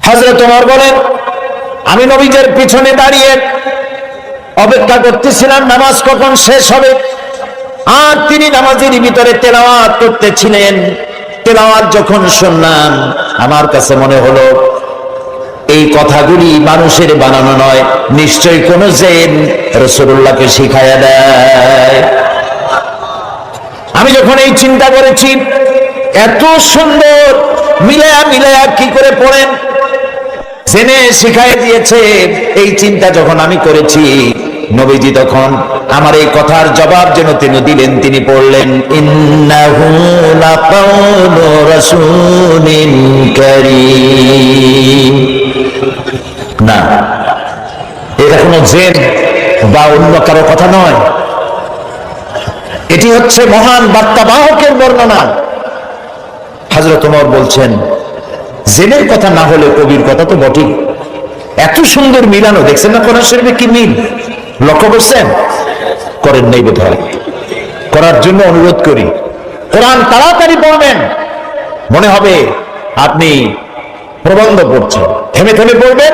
হযরত ওমর বলেন, আমি নবীজির পিছনে দাঁড়িয়ে অপেক্ষা করতেছিলাম নামাজ কখন শেষ হবে। আর তিনি নামাজের ভিতরে তেলাওয়াত করতেছিলেন। তেলাওয়াত যখন শুনলাম, আমার কাছে মনে হলো এই কথাগুলি মানুষের বানানো নয়, নিশ্চয়ই কোন জিন রাসূলুল্লাহকে শিখায়া দেয়। আমি যখন এই চিন্তা করেছি, এত সুন্দর মিলায়া মিলায়া কি করে পড়েন, জেনে শিখাই দিয়েছে, এই চিন্তা যখন আমি করেছি, নবীজি তখন আমার এই কথার জবাব যেন তিনি দিলেন। তিনি পড়লেন, ইন্নাহু লাকাউলু রাসূলিন কারীম। না, এটা কোনো জিন বা অন্য কারো কথা নয়, এটি হচ্ছে মহান বার্তাবাহকের বর্ণনা। হযরত ওমর বলছেন, জিনের কথা না হলে কবির কথা তো বটেই। এত সুন্দর মিলানো দেখছেন না কোরআন শরীফে, কি মিল লক্ষ্য করছেন? করেন নাই বোধহয়, করার জন্য অনুরোধ করি। কোরআন তাড়াতাড়ি পড়বেন, মনে হবে আপনি প্রবন্ধ পড়ছেন। থেমে থেমে পড়বেন,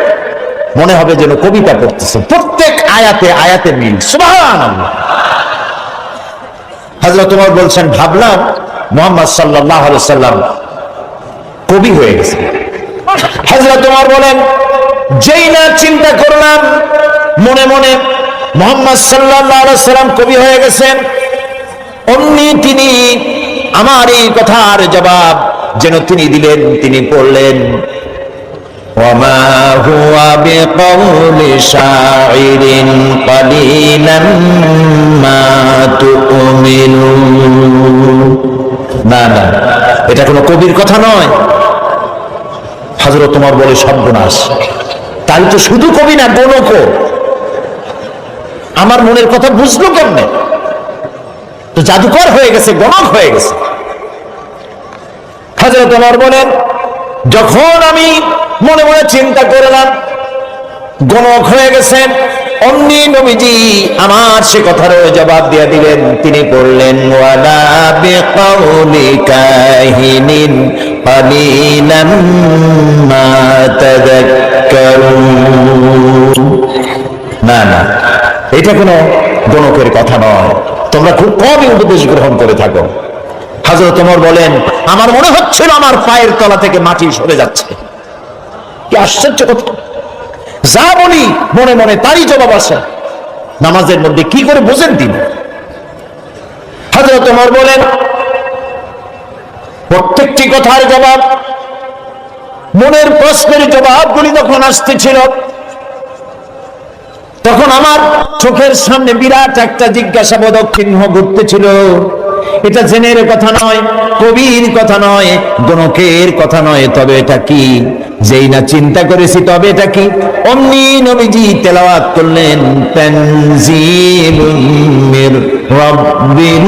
মনে হবে যেন কবিতা পড়তেছেন। প্রত্যেক আয়াতে আয়াতে মিল, সুবহানাল্লাহ। হযরত ওমর বলছেন, ভাবলাম মুহাম্মদ সাল্লাল্লাহু আলাইহি ওয়াসাল্লাম কবি হয়ে গেছে। হযরত ওমর বলেন, যেই না চিন্তা করলাম মনে মনে মুহাম্মদ সাল্লাল্লাহু আলাইহি ওয়াসাল্লাম কবি হয়ে গেছেন, অমনি তিনি আমার এই কথার জবাব যেন তিনি দিলেন। তিনি পড়লেন, ওয়ামা হুয়া বিকাউলি শাইরিন কালিলাম মা তুমিনুন। না না, এটা কোনো কবির কথা নয়। হযরত ওমর বলে, সর্বনাশ, তাই তো শুধু কবি না, গণকও। আমার মনের কথা বুঝলো কেমনে? তো জাদুকর হয়ে গেছে, গণক হয়ে গেছে। হযরত ওমর বলেন, যখন আমি মনে মনে চিন্তা করলাম গণক হয়ে গেছেন, অমনি নবীজি আমার সে কথারও জবাব দিয়ে দিলেন। তিনি বললেন, ওয়ালা বিকাউলি কাহিনিন কালিলাম মা তাযাক্কারুন। না না, এটা কোনো গণকের কথা নয়, তোমরা খুব কমই উপদেশ গ্রহণ করে থাকো। হযরত ওমর বলেন, আমার মনে হচ্ছিল আমার পায়ের তলা থেকে মাটি সরে যাচ্ছে। কি আশ্চর্য কথা! যা বলি মনে মনে তারই জবাব আসে। নামাজের মধ্যে কি করে বোঝেন তিনি? হযরত ওমর বলেন, প্রত্যেকটি কথার জবাব, মনের প্রশ্নের জবাবগুলি যখন আসতেছিল, তখন আমার চোখের সামনে বিরাট একটা জিজ্ঞাসাবোধক চিহ্ন ঘুরতেছিল। এটা জেনের কথা নয়, কবির কথা নয়, গণকের কথা নয়, তবে এটা কি? যেই না চিন্তা করেছি তবে এটা কি, অমনি নবীজি তেলাওয়াত করলেন, তানজিলুম মির রাব্বিল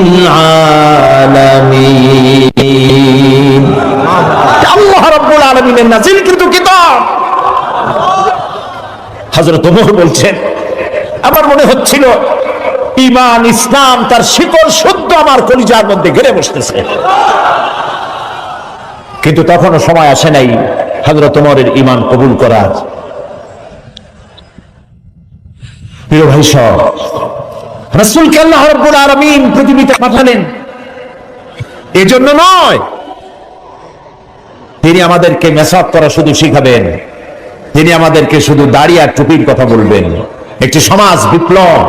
আলামিন। আল্লাহ রাব্বুল আলামিনের নাযিলকৃত কিতাব। হযরত ওমর বলছেন, আমার মনে হচ্ছিল ঈমান ইসলাম তার শিকড় শুদ্ধ আমার কলিজার মধ্যে ঘিরে বসতেছে। কিন্তু তখনও সময় আসে নাই হযরত ওমরের ঈমান কবুল করার। প্রিয় ভাই সব, রাসূলকে আল্লাহ রাব্বুল আলামিন পৃথিবীতে পাঠালেন এজন্য নয় তিনি আমাদেরকে মেসাজ করা শুধু শিখাবেন, তিনি আমাদেরকে শুধু দাড়ি আর টুপির কথা বলবেন। একটি সমাজ বিপ্লব,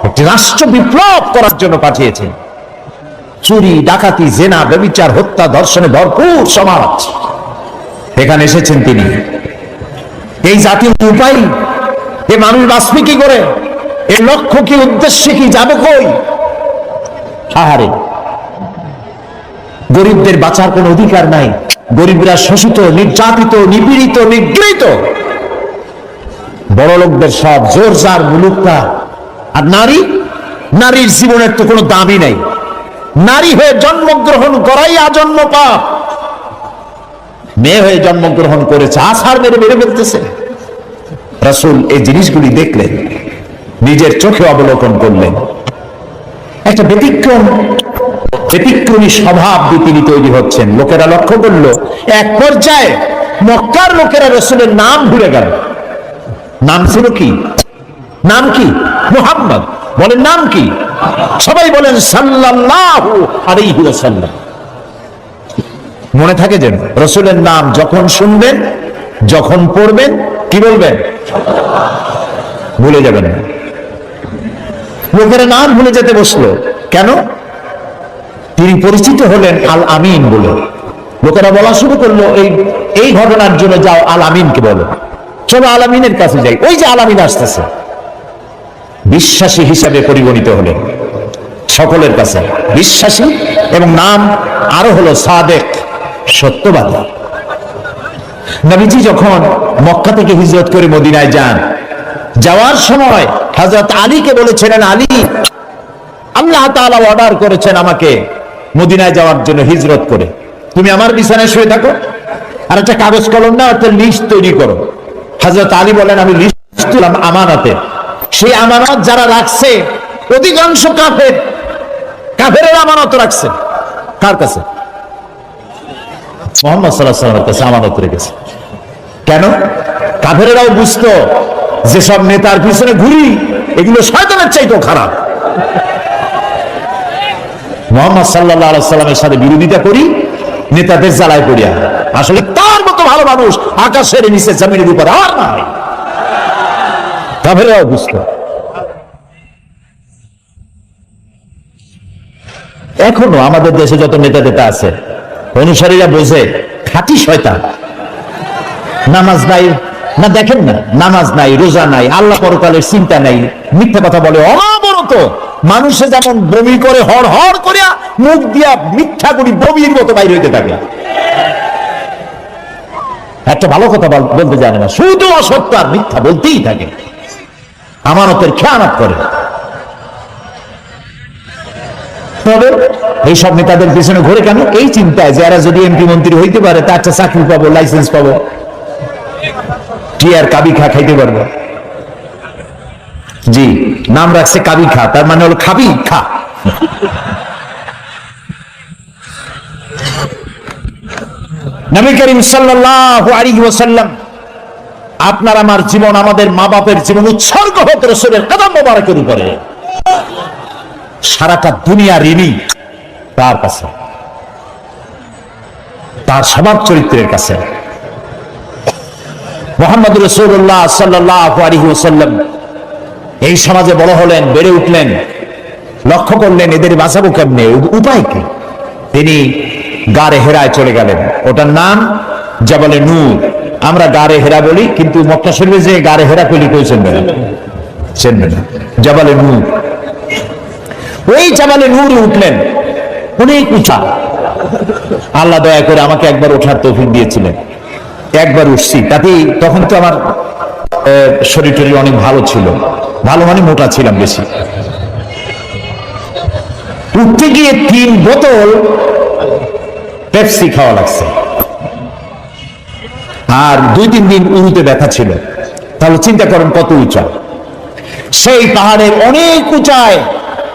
একটি রাষ্ট্র বিপ্লব করার জন্য পাঠিয়েছেন। চুরি, ডাকাতি, জেনা, ব্যভিচার, হত্যা, ধর্ষণে ভরপুর সমাজ, এখানে এসেছেন তিনি। এই জাতীয় উপায়, এ মানুষ বাঁচবে কি করে? এর লক্ষ্য কি, উদ্দেশ্য কি, যাবে কই? আহারে, গরিবদের বাঁচার কোন অধিকার নাই। গরিবরা শোষিত, নির্যাতিত, নিপীড়িত, নিগৃহীত। বড় লোকদের সব জোর জার মুলুকটা। আর নারী, নারীর জীবনের তো কোনো দামই নাই। নারী হয়ে জন্মগ্রহণ করাই আজন্ম পাপ। মেয়ে হয়ে জন্মগ্রহণ করেছে, আছাড় মেরে মেরে ফেলতেছে। রাসূল এই জিনিসগুলি দেখলেন, নিজের চোখে অবলোকন করলেন। একটা ব্যতিক্রমী স্বভাব দিয়ে তিনি তৈরি হচ্ছেন। লোকেরা লক্ষ্য করলো, এক পর্যায়ে মক্কার লোকেরা রাসূলের নাম ভুলে গেল। নাম ছিল কি? নাম কি? মুহাম্মদ। বলেন নাম কি? সবাই বলেন সাল্লাল্লাহু আলাইহি ওয়াসাল্লাম। মনে থাকে যেন রাসূলের নাম যখন শুনবেন, যখন পড়বেন, কি বলবেন? ভুলে যাবেন না। লোকেরা নাম ভুলে যেতে বসলো কেন? তিনি পরিচিত হলেন আল আমিন বলে। লোকেরা বলা শুরু করলো এই ঘটনার জন্য যাও আল আমিনকে বলো, চলো আল আমিনের কাছে যাই। ওই যে আল আমিন আসতেছে। বিশ্বাসী হিসাবে পরিগণিত হলেন সকলের কাছে, বিশ্বাসী, এবং নাম আরো হলো সাদেক, সত্যবাদী। নবীজি যখন মক্কা থেকে হিজরত করে মদিনায় যান, যাওয়ার সময় হযরত আলীকে বলেছিলেন, আলী, আল্লাহ তাআলা অর্ডার করেছেন আমাকে মদিনায় যাওয়ার জন্য হিজরত করে, তুমি আমার বিছানায় শুয়ে থাকো আর একটা কাগজ কলম নাও, একটা লিস্ট তৈরি করো। হযরত আলী বলেন, আমি লিস্ট দিলাম আমানতে। সেই আমানত যারা রাখছে অধিকাংশ কাফেরের আমানত রাখছে। কার কাছে? মুহাম্মদ সাল্লাল্লাহু আলাইহি ওয়াসাল্লামের কাছে আমানত রেখেছে। কেন? কাফেরেরাও বুঝতো যেসব নেতার পিছনে ঘুরি এগুলো শয়তানের চাইতেও খারাপ। মুহাম্মদ সাল্লাল্লাহু আলাইহি ওয়াসাল্লামের সাথে বিরোধিতা করি, নেতাদের জ্বালায় পড়িয়া। আসলে তার মতো ভালো মানুষ আকাশের নিচে জমিনের উপরে আর নাই। কাফেররাও বুঝতো। এখনো আমাদের দেশে যত নেতা আছে অনুসারীরা বোঝে খাঁটি শয়তান। নামাজ নাই না, দেখেন না, নামাজ নাই, রোজা নাই, আল্লাহ পরকালের চিন্তা নাই, মিথ্যা কথা বলে অনবরত। মানুষে যেমন বমি করে হড় হড় করিয়া মুখ দিয়া মিথ্যা করি বমির মতো বাইর হইতে থাকে। একটা ভালো কথা বলতে জানে না, শুধু অসত্য আর মিথ্যা বলতেই থাকে, আমানতের খেয়ানত করে। তবে এইসব নেতাদের পিছনে ঘুরে কেন? এই চিন্তায় যে এরা যদি এমপি মন্ত্রী হইতে পারে তা একটা চাকরি পাবো, লাইসেন্স পাবো, টিয়ার কাবি খা খাইতে পারবো। জি, নাম রাখছে কাবি খা, তার মানে হলো খাবি খা। নবী করিম সাল্লাল্লাহু আলাইহি ওয়াসাল্লাম, আপনার আমার জীবন, আমাদের মা বাপের জীবন উৎসর্গ হোক রাসূলের কদম মোবারকের উপরে। সারাটা দুনিয়া ঋণী তার কাছে, তার স্বভাব চরিত্রের কাছে। মুহাম্মদ রাসূলুল্লাহ সাল্লাল্লাহু আলাইহি ওয়াসাল্লাম এই সমাজে বড় হলেন, বেড়ে উঠলেন, লক্ষ্য করলেন এদের বাঁচাবো কেমনে, উপায় কি? তিনি গারে হেরায় চলে গেলেন। ওটার নাম জাবালে নূর। আমরা গারে হেরা বলি, কিন্তু মক্কা শরীফে যে গারে হেরা কইলি কই চিনবেন না, জাবালে নূর। ওই জাবালে নূরে উঠলেন, অনেক উঁচা। আল্লাহ দয়া করে আমাকে একবার ওঠার তৌফিক দিয়েছিলেন, একবার উঠছি। তাতেই তখন তো আমার শরীর টরীর অনেক ভালো ছিল, ভালো মানে মোটা ছিলাম বেশি। উঠতে গিয়ে 3 বোতল পেপসি খাওয়া লাগছে, আর 2-3 দিন উরুতে ব্যথা ছিল। তাহলে চিন্তা করেন কত উঁচা। সেই পাহাড়ের অনেক উঁচায়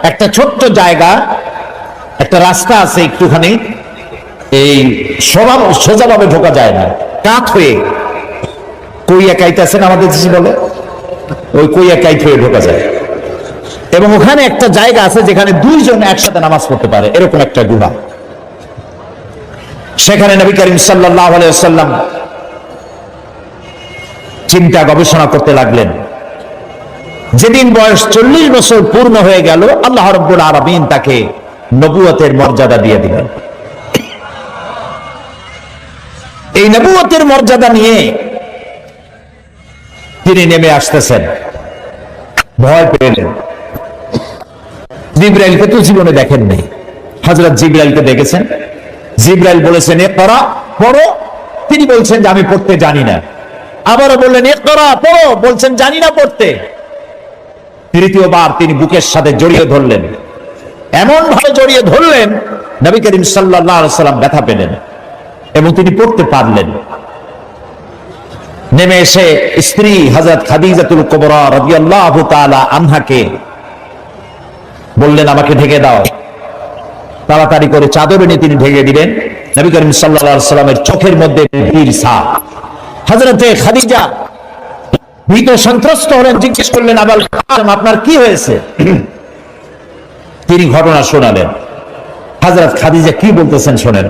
একটা ছোট্ট জায়গা, একটা রাস্তা আছে একটুখানি, এই সোজাভাবে ঢোকা যায় না, কাঠ হয়ে কইয়া কাইতেছেন আমাদের দেশে বলে, ওই কইয়া কাইট হয়ে ঢোকা যায়। এবং ওখানে একটা জায়গা আছে যেখানে 2 জন একসাথে নামাজ পড়তে পারে, এরকম একটা গুহা। সেখানে নবী করিম সাল্লাল্লাহু আলাইহি ওয়াসাল্লাম চিন্তা গবেষণা করতে লাগলেন। যেদিন বয়স 40 বছর পূর্ণ হয়ে গেল, আল্লাহ রাব্বুল আলামিন তাকে নবুয়তের মর্যাদা দিয়ে দিলেন। এই নবুয়তের মর্যাদা নিয়ে তিনি নেমে আসতেছেন। ভয় পেলেন। জিবরাইলকে তো জীবনে দেখেন নাই, হযরত জিবরাইলকে দেখেছেন। জিবরাইল বলেছেন ইকরা, পড়ো। তিনি বলছেন যে আমি পড়তে জানি না। আবারও বললেন ইকরা, পড়ো। বলছেন জানি না পড়তে। তৃতীয়বার তিনি বুকের সাথে জড়িয়ে ধরলেন, এমন ভাবে জড়িয়ে ধরলেন নবী করিম সাল্লাল্লাহু আলাইহি ওয়াসাল্লাম ব্যথা পেলেন এবং তিনি পড়তে পারলেন। নেমে এসে স্ত্রী হযরত খাদিজাতুল কুবরা রাদিয়াল্লাহু তাআলা আনহাকে বললেন আমাকে ঢেকে দাও। তাড়াতাড়ি করে চাদর এনে তিনি ঢেকে দিলেন। নবী করিম সাল্লাল্লাহু আলাইহি ওয়াসাল্লামের চোখের মধ্যে বীর ছাপ। হযরতে খাদিজা ভীত সন্ত্রস্ত হলেন, জিজ্ঞেস করলেন, আবুল কাসেম আপনার কি হয়েছে? তিনি ঘটনা শোনালেন। হযরত খাদিজা কি বলতেছেন শোনেন।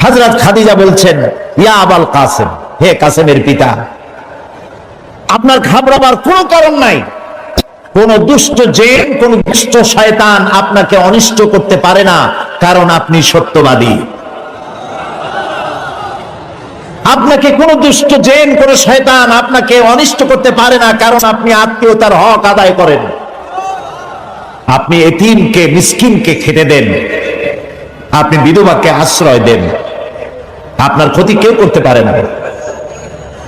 হযরত খাদিজা বলছেন, ইয়া আবুল কাসেম, হে কাসেমের পিতা, আপনার ঘাবড়াবার কোনো কারণ নাই। কোন দুষ্ট জিন, কোন দুষ্ট শয়তান আপনাকে অনিষ্ট করতে পারে না, কারণ আপনি সত্যবাদী। আপনাকে কোন দুষ্ট জিন, কোন শয়তান আপনাকে অনিষ্ট করতে পারে না, কারণ আপনি আত্মীয়তার হক আদায় করেন, আপনি এতিমকে মিসকিনকে খেতে দেন, আপনি বিধবাকে আশ্রয় দেন, আপনার ক্ষতি কেউ করতে পারে না।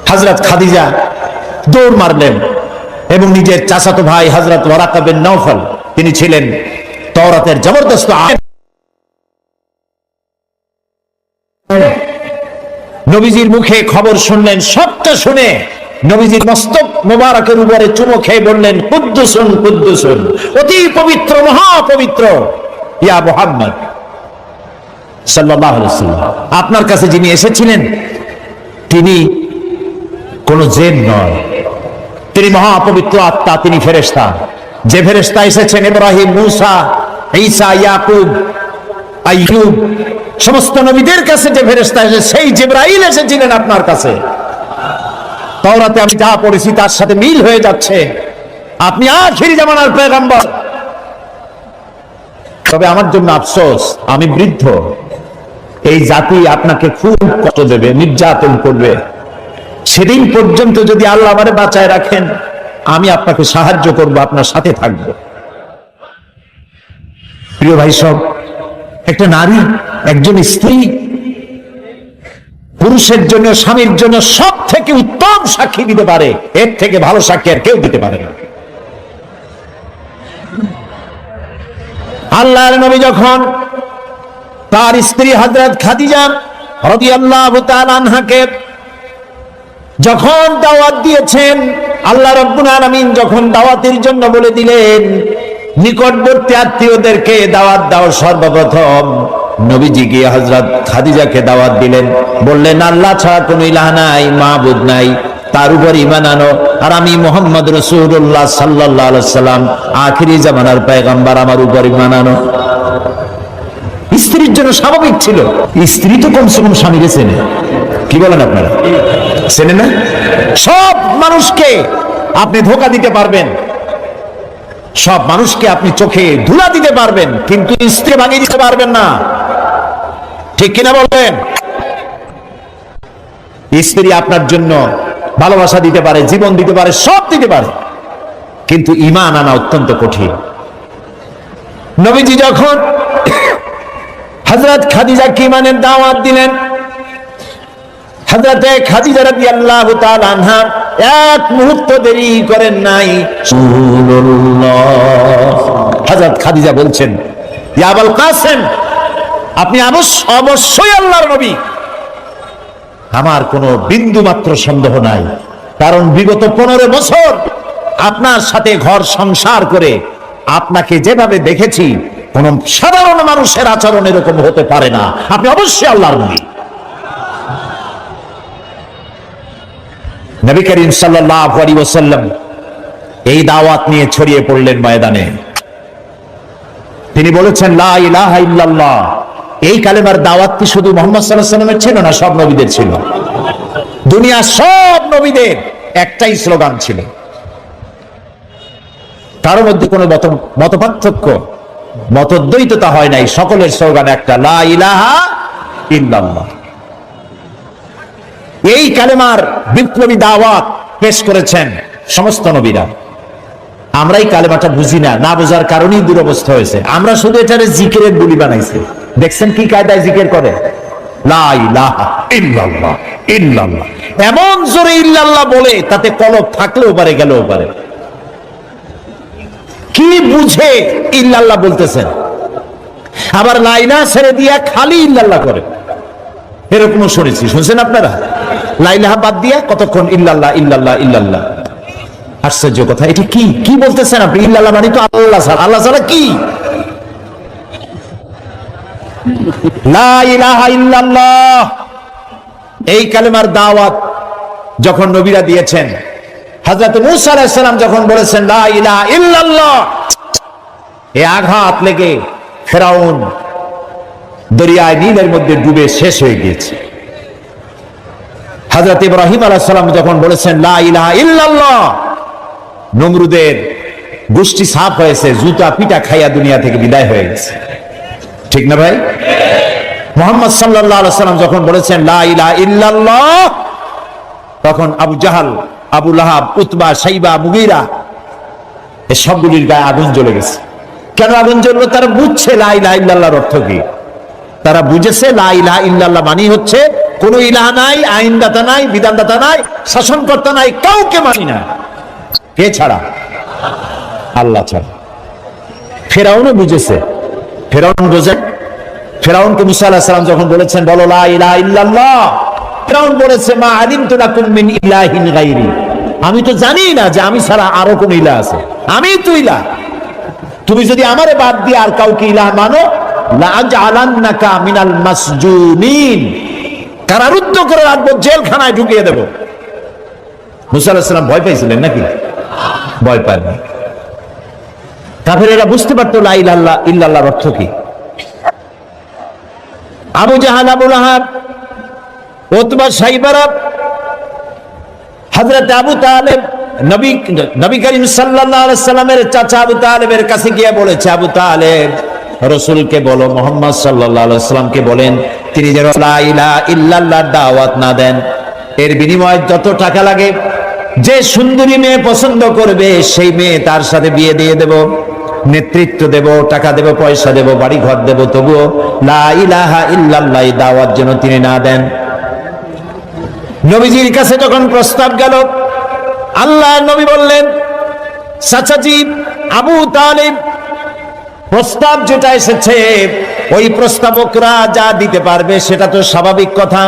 হযরত খাদিজা দৌড় মারলেন এবং নিজের চাচাতো ভাই হযরত ওয়ারাকা বিন নওফল, তিনি ছিলেন তাওরাতের জবরদস্ত আলেম, নবীজির মুখে খবর শুনলেন। সবটা শুনে নবীজির মস্তক মোবারকের উপরে চুমো খেয়ে বললেন, কুদ্দুসুন কুদ্দুসুন, অতি পবিত্র, মহাপবিত্র ইয়া মুহাম্মদ সাল্লাল্লাহু আলাইহি ওয়াসাল্লাম, আপনার কাছে যিনি এসেছিলেন তিনি কোন জিন নয়, তিনি মহাপবিত্র আত্মা, তিনি ফেরেশতা। যে ফেরেশতা এসেছেন ইব্রাহিম, মূসা, ঈসা, ইয়াকুব, আইয়ুব, সমস্ত নবীদের কাছে যে ফেরেশতা এসেছে, সেই জিবরাইল এসেছিলেন আপনার কাছে। তাওরাতে আমি যা পড়েছি তার সাথে মিল হয়ে যাচ্ছে, আপনি আখিরি জামানার পয়গম্বর। তবে আমার জন্য আফসোস, আমি বৃদ্ধ, এই জাতি আপনাকে খুব কষ্ট দেবে, নির্যাতন করবে। সেদিন পর্যন্ত যদি আল্লাহ আমারে বাঁচায় রাখেন, আমি আপনাকে সাহায্য করব, আপনার সাথে থাকব। প্রিয় ভাই সব, একটা নারী, একজন স্ত্রী পুরুষের জন্য, স্বামীর জন্য সব থেকে উত্তম সাক্ষী দিতে পারে, এর থেকে ভালো সাক্ষী আর কেউ দিতে পারে না। আল্লাহর নবী যখন তার স্ত্রী হযরত খাদিজা রাদিয়াল্লাহু তাআলা আনহাকে যখন দাওয়াত দিয়েছেন, আল্লাহ রাব্বুল আলামিন যখন দাওয়াতের জন্য বলে দিলেন নিকটবর্তী আত্মীয়দেরকে দাওয়াত দাও, সর্বপ্রথম নবীজি গিয়ে হযরত খাদিজাকে দাওয়াত দিলেন, বললেন আল্লাহ ছাড়া কোনো ইলাহ নাই, মাবুদ নাই, তার উপর ঈমান আনো, আর আমি মুহাম্মদ রাসূলুল্লাহ সাল্লাল্লাহু আলাইহি ওয়াসাল্লাম আখিরি জামানার পয়গম্বর, আমার উপর ঈমান আনো। স্ত্রীর জন্য স্বাভাবিক ছিল, স্ত্রী তো কমসে কম স্বামীকে চেনে, কি বলেন আপনারা, চেনে না? সব মানুষকে আপনি ধোঁকা দিতে পারবেন, সব মানুষকে আপনি চোখে ধুলা দিতে পারবেন, কিন্তু স্ত্রী ভাঙিয়ে দিতে পারবেন না, ঠিক কিনা বলবেন? স্ত্রী আপনার জন্য ভালোবাসা দিতে পারে, জীবন দিতে পারে, সব দিতে পারে, কিন্তু ঈমান আনা অত্যন্ত কঠিন। নবীজি যখন হযরত খাদিজাকে ঈমানের দাওয়াত দিলেন, হযরতে খাদিজা রাদিয়াল্লাহু তাআলা আনহা এক মুহূর্ত দেরি করেন নাই। হযরত খাদিজা বলছেন, ইয়া আবুল কাসেম, আপনি অবশ্যই আল্লাহর নবী। আমার কোনো বিন্দু মাত্র সন্দেহ নাই, কারণ বিগত 15 বছর আপনার সাথে ঘর সংসার করে আপনাকে যেভাবে দেখেছি, কোন সাধারণ মানুষের আচরণ এরকম হতে পারে না, আপনি অবশ্যই আল্লাহর নবী। নবী করিম সাল্লাল্লাহু আলাইহি ওয়াসাল্লাম এই দাওয়াত নিয়ে ছড়িয়ে পড়লেন ময়দানে। তিনি বলেছেন লা ইলাহা ইল্লাল্লাহ। এই কালেমার দাওয়াত কি শুধু মুহাম্মদ সাল্লাল্লাহু আলাইহি ওয়াসাল্লামের ছিল না, সব নবীদের ছিল। দুনিয়ার সব নবীদের একটাই স্লোগান ছিল, তার মধ্যে কোনো মতপার্থক্য, মতদ্বৈততা হয় নাই, সকলের স্লোগান একটা, লা ইলাহা ইল্লাল্লাহ। এই কালেমার বিপ্লবী দাওয়াত পেশ করেছেন সমস্ত নবীরা। আমরা এই কালেমাটা বুঝি না, না বোঝার কারণেই দুরবস্থা হয়েছে। আমরা শুধু এটারে জিকিরের বুলি বানাইছি। দেখছেন কি কায়দায় জিকির করে, লা ইলাহা ইল্লাল্লাহ ইল্লাল্লাহ, এমন জোরে ইল্লাল্লাহ বলে তাতে কলব থাকলেও পারে, গেলেও পারে। কি বুঝে ইল্লাল্লাহ বলতেছেন? আবার লা ইলাহা ছেড়ে দিয়া খালি ইল্লাল্লাহ করে, এরকমও শুনেছি, শুনছেন আপনারা? লা ইলাহা বাদ দিয়া কতক্ষণ ইল্লাল্লাহ ইল্লাল্লাহ ইল্লাল্লাহ। আশ্চর্য কথা, এটি কি কি বলতেছেন আপনি? ইল্লাল্লাহ মানে তো আল্লাহ ছাড়া, আল্লাহ ছাড়া কি? লা ইলাহা ইল্লাল্লাহ, এই কালেমার দাওয়াত যখন নবীরা দিয়েছেন, হযরত মূসা আলাইহিস সালাম যখন বলেছেন লা ইলাহা ইল্লাল্লাহ, এই আঘাত লেগে ফেরাউন দরিয়ায় নীলের মধ্যে ডুবে শেষ হয়ে গিয়েছে। হযরত ইব্রাহিম আলাইহিস সালাম যখন বলেছেন লা ইলাহা ইল্লাল্লাহ, নমরুদের গোষ্ঠী সাফ হয়েছে, জুতা পিটা খাইয়া দুনিয়া থেকে বিদায় হয়ে গেছে। ঠিক না ভাই? মুহাম্মদ সাল্লাল্লাহু আলাইহি সাল্লাম যখন বলেছেন লা ইলাহা ইল্লাল্লাহ, তখন আবু জাহাল, আবু লাহাব, উতবা, শাইবা, মুগীরা এই সবগুলির গায়ে আগুন জ্বলে গেছে। কেন আগুন জ্বললো? তারা বুঝছে লা ইলাহা ইল্লাল্লাহর অর্থ কি। তারা বুঝেছে লা ইলাহা ইল্লাল্লাহ মানে হচ্ছে কোন ইলাহ নাই, আইনদাতা নাই, বিধানদাতা নাই, শাসনকর্তা নাই, কাউকে মানি না, কে ছাড়া? আল্লাহ ছাড়া। ফেরাউনও বুঝেছে। ফেরাউন বোঝেন, ফেরাউনকে মুসা আলাইহিস সালাম যখন বলেছেন বলো লা ইলাহা ইল্লাল্লাহ, ফেরাউন বলেছে মা আলিমতু লাকুম মিন ইলাহিন গায়রি, আমি তো জানি না যে আমি ছাড়া আরো কোন ইলাহ আছে, আমি তো ইলাহ। তুমি যদি আমারে বাদ দিয়ে আর কাউকে ইলাহ মানো, লা আজআলান্নাকা মিনাল মাসজুনিন, কারারুদ্ধ করে রাখবো, জেলখানায় ঢুকিয়ে দেব। মুসা আলাইহিস সালাম ভয় পাইছিলেন নাকি? ভয় পাননি। কাফেরেরা বুঝতে পারতো লা ইলাহা ইল্লাল্লাহর অর্থ কি। আবু জাহাল, আবু লাহাব, উতবা, শাইবারা, হযরত আবু তালেব নবী করিম সাল্লাল্লাহু আলাইহি সাল্লামের চাচা আবু তালেবের কাছে গিয়ে বলেছে, আবু তালেব রাসূলকে বলো, মুহাম্মদ সাল্লাল্লাহু আলাইহি সাল্লামকে বলেন তিনি যেন লা ইলাহা ইল্লাল্লাহর দাওয়াত না দেন, এর বিনিময়ে যত টাকা লাগে, যে সুন্দরী মেয়ে পছন্দ করবে সেই মেয়ে তার সাথে বিয়ে দিয়ে দেব, নেতৃত্ব দেব, টাকা দেব, পয়সা দেব, বাড়ি ঘর দেব, তবুও লা ইলাহা ইল্লাল্লাহ দাওয়াত যেন তিনি না দেন। নবীজির কাছে যখন প্রস্তাব গেল, আল্লাহ নবী বললেন চাচাজি আবু তালিব, প্রস্তাব যেটা এসেছে ওই প্রস্তাবকরা যা দিতে পারবে সেটা তো স্বাভাবিক কথা,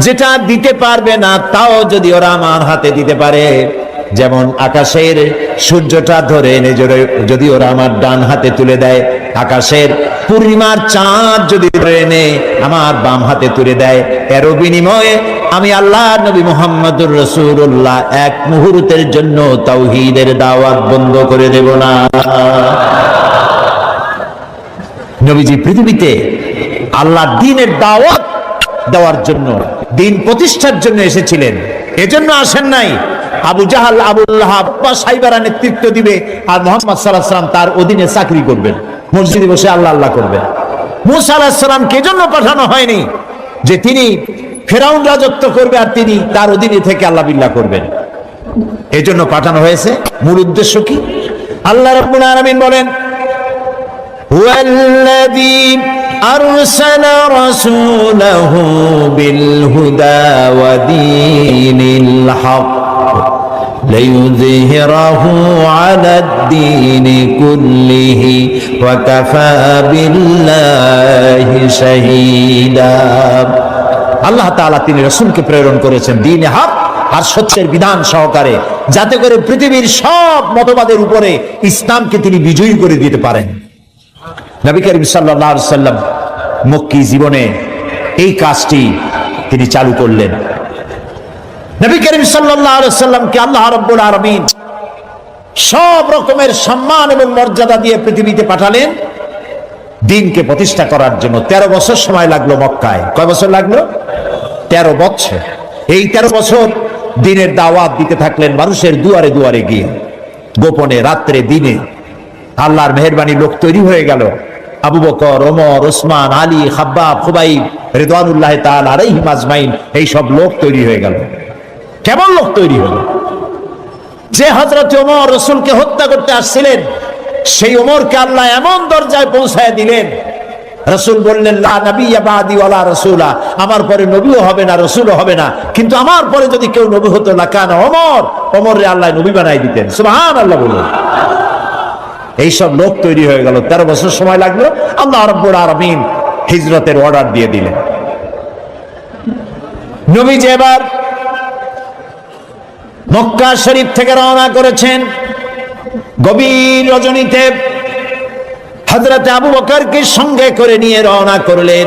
যেটা দিতে পারবে না তাও যদি ওরা আমার হাতে দিতে পারে, যেমন আকাশের সূর্যটা ধরে এনে যদি ওরা আমার ডান হাতে তুলে দেয়, আকাশের পূর্ণিমার চাঁদ যদি ধরে এনে আমার বাম হাতে তুলে দেয়, এর বিনিময়ে আমি আল্লাহ নবী মুহাম্মদুর রাসূলুল্লাহ এক মুহূর্তের জন্য তাওহীদের দাওয়াত বন্ধ করে দেব না। নবীজি পৃথিবীতে আল্লাহর দ্বীনের দাওয়াত দেওয়ার জন্য, দিন প্রতিষ্ঠার জন্য এসেছিলেন, এজন্য আসেন নাই আবু জাহাল, আবু লাহাব বা শাইবারা নেতৃত্ব দিবে আর মুহাম্মদ সাল্লাল্লাহু আলাইহি ওয়াসাল্লাম তার অধীনে চাকরি করবেন, মসজিদে বসে আল্লাহ আল্লাহ করবেন। মূসা আলাইহিস সালামকে এজন্য পাঠানো হয়নি যে তিনি ফেরাউন রাজত্ব করবে আর তিনি তার অধীনে থেকে আল্লাহ বিল্লাহ করবেন, এজন্য পাঠানো হয়েছে। মূল উদ্দেশ্য কি? আল্লাহ রাব্বুল আলামিন বলেন হুয়াল্লাযী আরসালা রাসূলাহু বিল হুদা ওয়া দীনিল হক লিইয়ুযহিরাহু আলাদ-দীনি কুল্লিহি ওয়া কাফা বিল্লাহি শাহীদা। আল্লাহ তাআলা তিনি রাসূলকে প্রেরণ করেছেন দ্বীনে হক আর সত্যের বিধান সহকারে, যাতে করে পৃথিবীর সব মতবাদের উপরে ইসলামকে তিনি বিজয়ী করে দিতে পারেন। নবী করিম সাল্লাল্লাহু আলাইহি ওয়াসাল্লাম মক্কি জীবনে এই কাজটি তিনি চালু করলেন। নবী করিম সাল্লাল্লাহু আলাইহি ওয়াসাল্লামকে আল্লাহ রাব্বুল আলামিন সব রকমের সম্মান এবং মর্যাদা দিয়ে পৃথিবীতে পাঠালেন দ্বীনকে প্রতিষ্ঠা করার জন্য। 13 বছর সময় লাগলো মক্কায়। কয় বছর লাগলো? 13 বছর। এই 13 বছর দ্বীনের দাওয়াত দিতে থাকলেন মানুষের দুয়ারে দুয়ারে গিয়ে, গোপনে, রাত্রে, দিনে। আল্লাহর মেহেরবানি লোক তৈরি হয়ে গেল। আবু বকর, ওমর, ওসমান, আলী, খাব্বাব, খুবাইব রিদওয়ানুল্লাহি তাআলা আলাইহিম আজমাইন, এই সব লোক তৈরি হয়ে গেল। কেমন লোক তৈরি হলো? যে হযরত ওমর রাসূলকে হত্যা করতে আসছিলেন, সেই ওমরকে আল্লাহ এমন দরজায় পৌঁছায় দিলেন, রাসূল বললেন লা নাবিয়্যা বাদি ওয়ালা রাসূলা, আমার পরে নবীও হবে না, রাসূলও হবে না, কিন্তু আমার পরে যদি কেউ নবী হতো লাকানা ওমর, ওমররে আল্লাহ নবী বানাই দিতেন। সুবহানাল্লাহ বলুন। এইসব লোক তৈরি হয়ে গেল। 13 বছর সময় লাগলো। আল্লাহ রাব্বুল আলামিন হিজরতের অর্ডার দিয়ে দিলেন। নবীজি এবার মক্কা শরীফ থেকে রওনা করেছেন। গভীর রজনীতে হযরত আবু বকরকে সঙ্গে করে নিয়ে রওনা করলেন।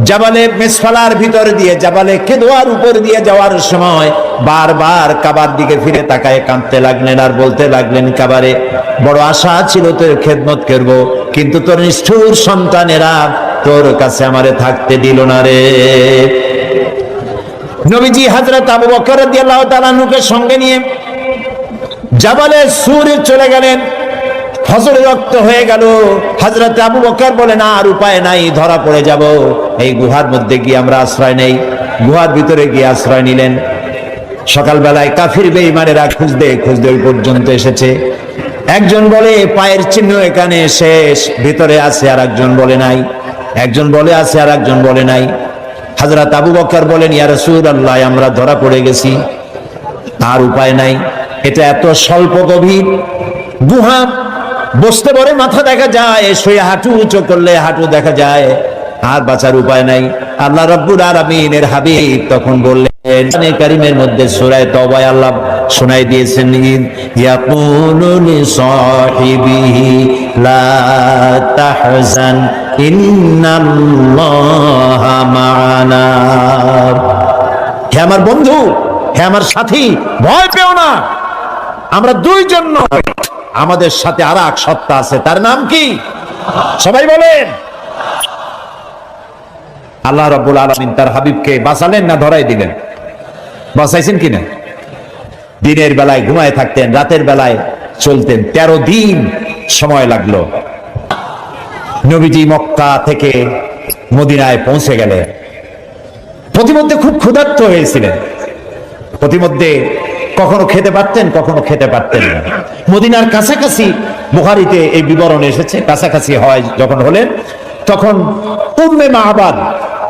জাবালে মিসফালার ভিতর দিয়ে, জাবালে কেদোয়ার উপর দিয়ে যাওয়ার সময় বারবার কাবার দিকে ফিরে তাকায় কাঁদতে লাগলেন আর বলতে লাগলেন, কাবারে বড় আশা ছিল তোর খেদমত করব, কিন্তু তোর নিষ্ঠুর সন্তানেরা তোর কাছে আমারে থাকতে দিল না রে। নবীজি হযরত আবু বকর রাদিয়াল্লাহু তাআলা নুকে সঙ্গে নিয়ে জাবালে সুরে চলে গেলেন। ফজর রক্ত হয়ে গেল। হযরত আবু বকর বলেন, আর উপায় নাই, ধরা পড়ে যাব, এই গুহার মধ্যে গিয়ে আমরা আশ্রয় নেই। গুহার ভিতরে গিয়ে আশ্রয় নিলেন। সকালবেলায় কাফির বেঈমানেরা খুঁজতে খুঁজতে ওই পর্যন্ত এসেছে। একজন বলে পায়ের চিহ্ন এখানে শেষ, ভিতরে আছে, আর একজন বলে নাই। একজন বলে আছে, আর একজন বলে নাই। হযরত আবু বকর বলেন, ইয়া রাসূলুল্লাহ, আমরা ধরা পড়ে গেছি, আর উপায় নাই। এটা এত স্বল্প গভীর গুহা, বসতে পারে মাথা দেখা যায়, শুয়ে হাঁটু উঁচু করলে হাঁটু দেখা যায়, আর বাঁচার উপায় নাই। আল্লাহ রাব্বুল আলামিনের হাবিব তখন বললেন, কোরআনে কারীমের মধ্যে সূরা তওবায় আল্লাহ শোনাই দিয়েছেন, ইয়াকুলু লিসাহিবিহি লা তাহজান ইন্নাল্লাহা মা'ানা। হে আমার বন্ধু, হে আমার সাথী, ভয় পেও না, আমরা দুইজন নয়, আমাদের সাথে আর এক সত্তা আছে, তার নাম কি? সবাই বলেন। আল্লাহ রাব্বুল আলামিন তার হাবিবকে বাঁচালেন না ধরাই দিলেন? বাঁচাইছেন কিনা? দিনের বেলায় ঘুমায় থাকতেন, রাতের বেলায় চলতেন। 13 দিন সময় লাগলো। নবীজি মক্কা থেকে মদিনায় পৌঁছে গেলেন। প্রতিমধ্যে খুব ক্ষুধার্ত হয়েছিলেন। প্রতিমধ্যে কখনো খেতে পারতেন, কখনো খেতে পারতেন না। মদিনার কাছাকাছি, বুখারীতে এই বিবরণ এসেছে, কাছাকাছি হয় যখন হলেন, তখন উম্মে মাহবাদ,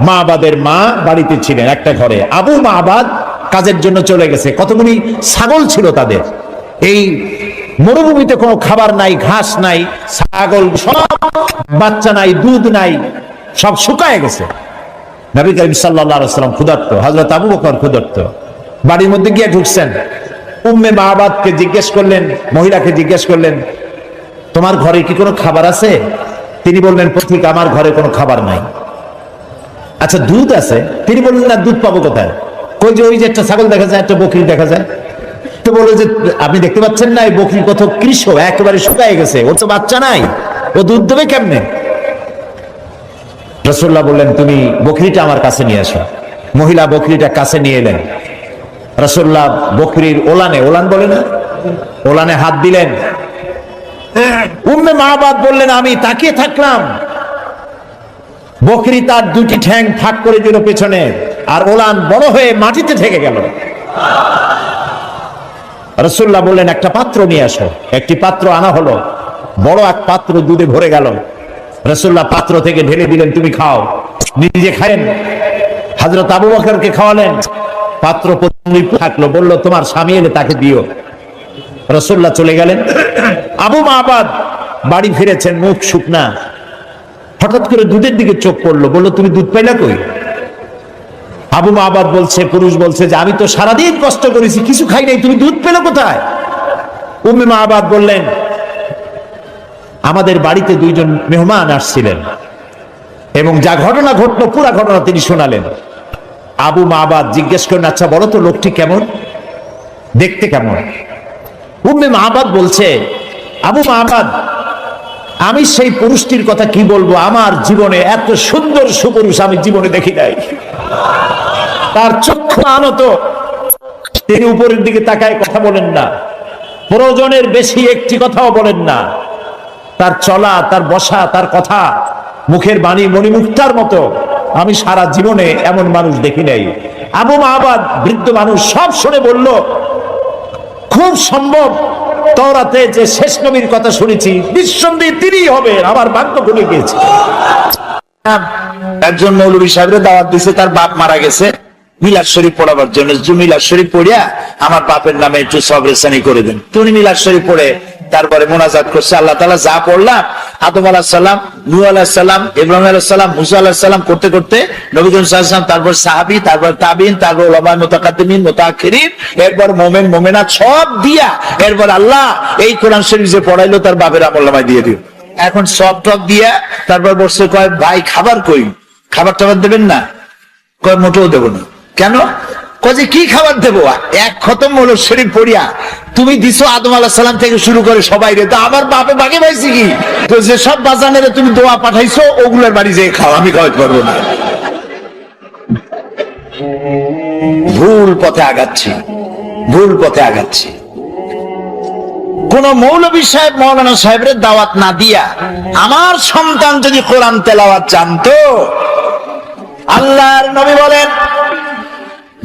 মাহবাদের মা বাড়িতে ছিলেন একটা ঘরে। আবু মাহবাদ কাজের জন্য চলে গেছে। কতগুলি ছাগল ছিল তাদের। এই মরুভূমিতে কোনো খাবার নাই, ঘাস নাই, ছাগল সব, বাচ্চা নাই, দুধ নাই, সব শুকায় গেছে। নবী করিম সাল্লাল্লাহু আলাইহি ওয়াসাল্লাম ক্ষুধার্ত, হযরত আবু বকর ক্ষুধার্ত। বাড়ির মধ্যে গিয়ে ঢুকছেন। উম্মে মাহবাদকে জিজ্ঞেস করলেন, মহিলাকে জিজ্ঞেস করলেন, তোমার ঘরে কি কোনো খাবার আছে? তিনি বললেন, পথিক, আমার ঘরে কোনো খাবার নাই। আচ্ছা, দুধ আছে? তিনি বললেন, না, দুধ পাবো কোথায়? কই যে ওই যে একটা ছাগল দেখা যায়, একটা বকরি দেখা যায়। তো বলে যে, আপনি দেখতে পাচ্ছেন না, এই বকরি কত কৃষ, একেবারে শুকায় গেছে, ওর তো বাচ্চা নাই, ও দুধ দেবে কেমনে? রাসূলুল্লাহ বললেন, তুমি বকরিটা আমার কাছে নিয়ে আসো। মহিলা বকরিটা কাছে নিয়ে এলেন। রাসূলুল্লাহ বকরির ওলানে, ওলান বলে না, ওলানে হাত দিলেন। উম্মে মাহবাদ বললেন, আমি তাকিয়ে থাকলাম, বকরি তার দুটি ঠ্যাং ফাঁক করে দিল পেছনে, আর ওলান বড় হয়ে মাটিতে ঠেকে গেল। রাসূলুল্লাহ বললেন, একটা পাত্র নিয়ে আসো। একটি পাত্র আনা হলো, বড় এক পাত্র দুধে ভরে গেল। রাসূলুল্লাহ পাত্র থেকে ঢেলে দিলেন, তুমি খাও। নিজে খায়েন, হযরত আবু বকরকে খাওয়ালেন। পাত্র থাকলো, বলল, তোমার স্বামী এলে তাকে দিও। রাসূলুল্লাহ চলে গেলেন। আবু মাহবাদ বাড়ি ফিরেছেন, মুখ শুকনা। হঠাৎ করে দুধের দিকে চোখ পড়লো, বললো, তুমি দুধ পাইলা কই? আবু মাহবাদ বলছে, পুরুষ বলছে যে, আমি তো সারাদিন কষ্ট করেছি, কিছু খাই নাই, তুমি দুধ পেলে কোথায়? উম্মে মাহবাদ বললেন, আমাদের বাড়িতে দুইজন মেহমান আসছিলেন এবং যা ঘটনা ঘটলো পুরা ঘটনা তিনি শোনালেন। আবু মাহবাদ জিজ্ঞেস করেন, আচ্ছা বলো তো, লোকটি কেমন, দেখতে কেমন? উম্মে মাহবাদ বলছে, আবু মাহবাদ, আমি সেই পুরুষটির কথা কি বলবো, আমার জীবনে এত সুন্দর সুপুরুষ আমি জীবনে দেখি নাই। তার চক্ষু আনত, তিনি উপরের দিকে তাকায় কথা বলেন না, প্রয়োজনের বেশি একটি কথাও বলেন না। তার চলা, তার বসা, তার কথা, মুখের বাণী মণিমুক্তার মতো আমি সারা জীবনে এমন মানুষ দেখি নাই। আবু মাহবাদ বৃদ্ধ মানুষ, সব শুনে বলল, খুব সম্ভব তওরাতে যে শেষ নবীর কথা শুনেছি, নিঃসন্দেহে তিনিই হবেন, আমার ভাগ্য খুলে গিয়েছে। একজন মৌলভী সাহেবের দাওয়াত দিয়েছে, তার বাপ মারা গেছে, মিলাদ শরীফ পড়াবার জন্য। মিলাদ শরীফ পড়িয়া আমার বাপের নামে একটু সবরেসানি করে দেন। তুমি মিলাদ শরীফ পড়ে তারপরে মোনাজাত করছে, আল্লাহ তাআলা যা পড়লাম, আদম আলাইহিস সালাম, নূহ আলাইহিস সালাম, ইব্রাহিম আলাইহিস সালাম, মুসা আলাইহিস সালাম করতে করতে নবী করিম সাল্লাল্লাহু আলাইহি ওয়াসাল্লাম, তারপর সাহাবী, তারপর তাবিঈন, তারপর উলামা মুতাকাদ্দিমিন, মুতাআখিরিন, এরপর মুমিন মুমিনাত সব দিয়া, এরপর আল্লাহ এই কোরআন শরীফ যে পড়াইলো তার বাপের আমলনামায় দিয়ে দিও। এখন সব টপ দিয়া তারপর বসছে, কয় ভাই খাবার কই, খাবার টাবার দেবেন না? কয় মোটেও দেবো না। কেন? কয়ে কি খাবার দেবো? এক খতম হলো শরীফ পড়িয়া তুমি দিছো আদম আলাইহিস সালাম থেকে শুরু করে সবাই রে, তো আমার বাপে বাকি পাইছি কি? তো যে সব বাজানের তুমি দোয়া পাঠাইছো ওগুলোর বাড়ি যেয়ে খাও, আমি খাওয়াতে পারবো না। ভুল পথে আগাচ্ছি, ভুল পথে আগাচ্ছি। কোন মৌলভী সাহেব মৌলানা সাহেবের দাওয়াত না দিয়া আমার সন্তান যদি কোরআন তেলাওয়াত জানতো, আল্লাহর নবী বলেন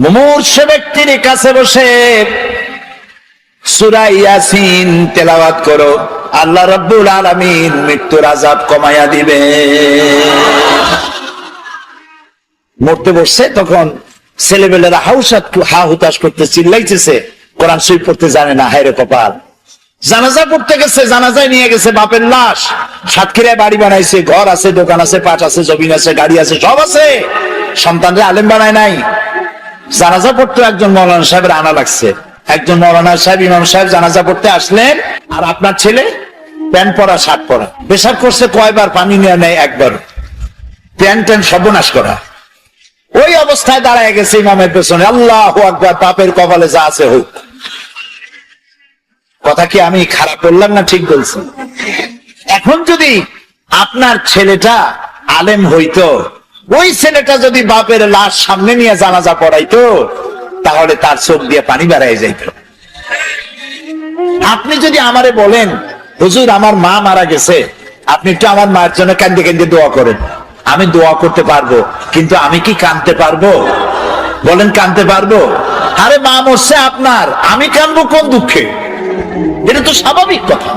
মুমূর্ষ ব্যক্তির কাছে বসে সূরা ইয়াসিন তেলাওয়াত করো, আল্লাহ রাব্বুল আলামিন মৃত্যুর আযাব কমায়া দিবে। মরতে বসছে, তখন ছেলেবেলেরা হা হুতাশ করতে চিল্লাইতেছে, কোরআন শরীফ পড়তে জানে না, হায় রে কপাল। জানাজা পড়তে গেছে, জানাজায় নিয়ে গেছে বাপের লাশ, সাতক্ষীরায় বাড়ি বানাইছে, ঘর আছে, দোকান আছে, পাট আছে, জমিন আছে, গাড়ি আছে, সব আছে, সন্তানরা আলেম বানায় নাই। জানাজা পড়তে একজন মৌলানা সাহেবের আনা লাগছে, একজন মৌলানা সাহেব ইমাম সাহেব জানাজা পড়তে আসলেন, আর আপনার ছেলে প্যান্ট পরা শার্ট পরা, পেশাব করছে কয়বার, পানি নিয়ে নেয় একবার, প্যান্ট ট্যান্ট সর্বনাশ করা। ওই অবস্থায় দাঁড়ায় গেছে ইমামের পেছনে, আল্লাহু আকবার, পাপের কপালে যা আছে হোক। কথা কি আমি খারাপ বললাম না ঠিক বলছি? এখন যদি আপনার ছেলেটা আলেম হইতো, ওই ছেলেটা যদি বাপের লাশ সামনে নিয়ে জানাজা পড়াইতো, তাহলে তার চোখ দিয়ে পানি বেরিয়ে যাইত। আপনি যদি আমারে বলেন হুজুর আমার মা মারা গেছে, আপনি একটু আমার মায়ের জন্য কান্দে কান্দে দোয়া করেন, আমি দোয়া করতে পারবো, কিন্তু আমি কি কাঁদতে পারবো? বলেন কাঁদতে পারবো? আরে মা মরছে আপনার, আমি কাঁদবো কোন দুঃখে? এটা তো স্বাভাবিক কথা।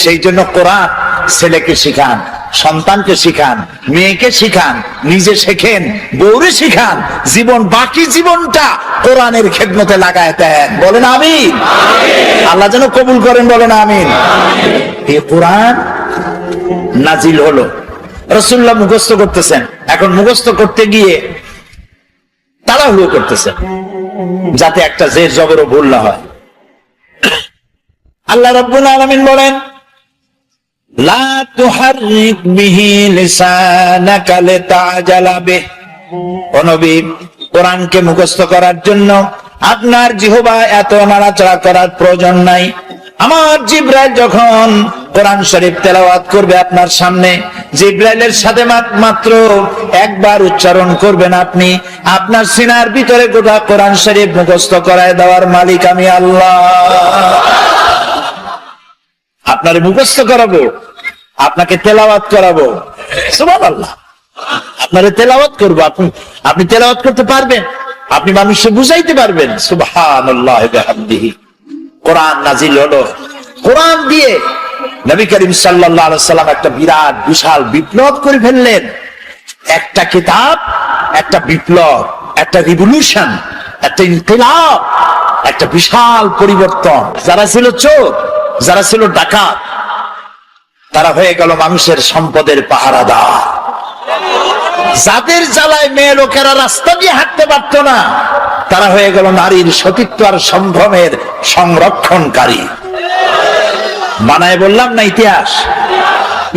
সেই জন্য কোরআন ছেলেকে শিখান, সন্তানকে শিখান, মেয়েকে শিখান, নিজে শেখেন, বউরে শিখান, জীবন বাকি জীবনটা কোরআনের খেদমতে লাগায় দেন। বলেন আমিন। আল্লাহ যেন কবুল করেন, বলেন আমিন। এই কোরআন নাজিল হলো, রাসূলুল্লাহ মুখস্থ করতেছেন, এখন মুখস্থ করতে গিয়ে তাড়াহুড়ো করতেছেন যাতে একটা জের জবরও ভুল না হয়। আল্লাহ রাব্বুল আলামিন বলেন লা তুহাররিক বিহি লিসানাকা লিতাজালা বিহি। ও নবী, কোরআনকে মুখস্থ করার জন্য আপনার জিহ্বা এত নাড়াচাড়া করার প্রয়োজন নাই। আমার জিবরাইল যখন কোরআন শরীফ তেলাওয়াত করবে আপনার সামনে, জিবরাইলের সাথে মাত্র একবার উচ্চারণ করবেন আপনি, আপনার সিনার ভিতরে গোটা কোরআন শরীফ মুখস্থ করায় দেওয়ার মালিক আমি আল্লাহ। আপনারে মুখস্থ করাবো, আপনাকে তেলাওয়াত করাবো, সুবহানাল্লাহ। আপনারে তেলাওয়াত করবো, আপনি তেলাওয়াত করতে পারবেন, আপনি মানুষকে বুঝাইতে পারবেন। সুবহানাল্লাহ বিহামদিহি। কোরআন নাজিল হলো, কোরআন দিয়ে নবী করিম সাল্লাল্লাহু আলাইহি সাল্লাম একটা বিরাট বিশাল বিপ্লব করে ফেললেন। একটা কিতাব, একটা বিপ্লব, একটা রিভলিউশন, একটা ইনকিলাব, একটা বিশাল পরিবর্তন। যারা ছিল চোর, যারা ছিল ডাকাত, তারা হয়ে গেল মানুষের সম্পদের পাহারাদার। যাদের জ্বালায় মেয়ে লোকেরা রাস্তা দিয়ে হাঁটতে পারত না, তারা হয়ে গেল নারীর সতীত্ব আর সম্ভ্রমের সংরক্ষণকারী। বানায় বললাম না ইতিহাস,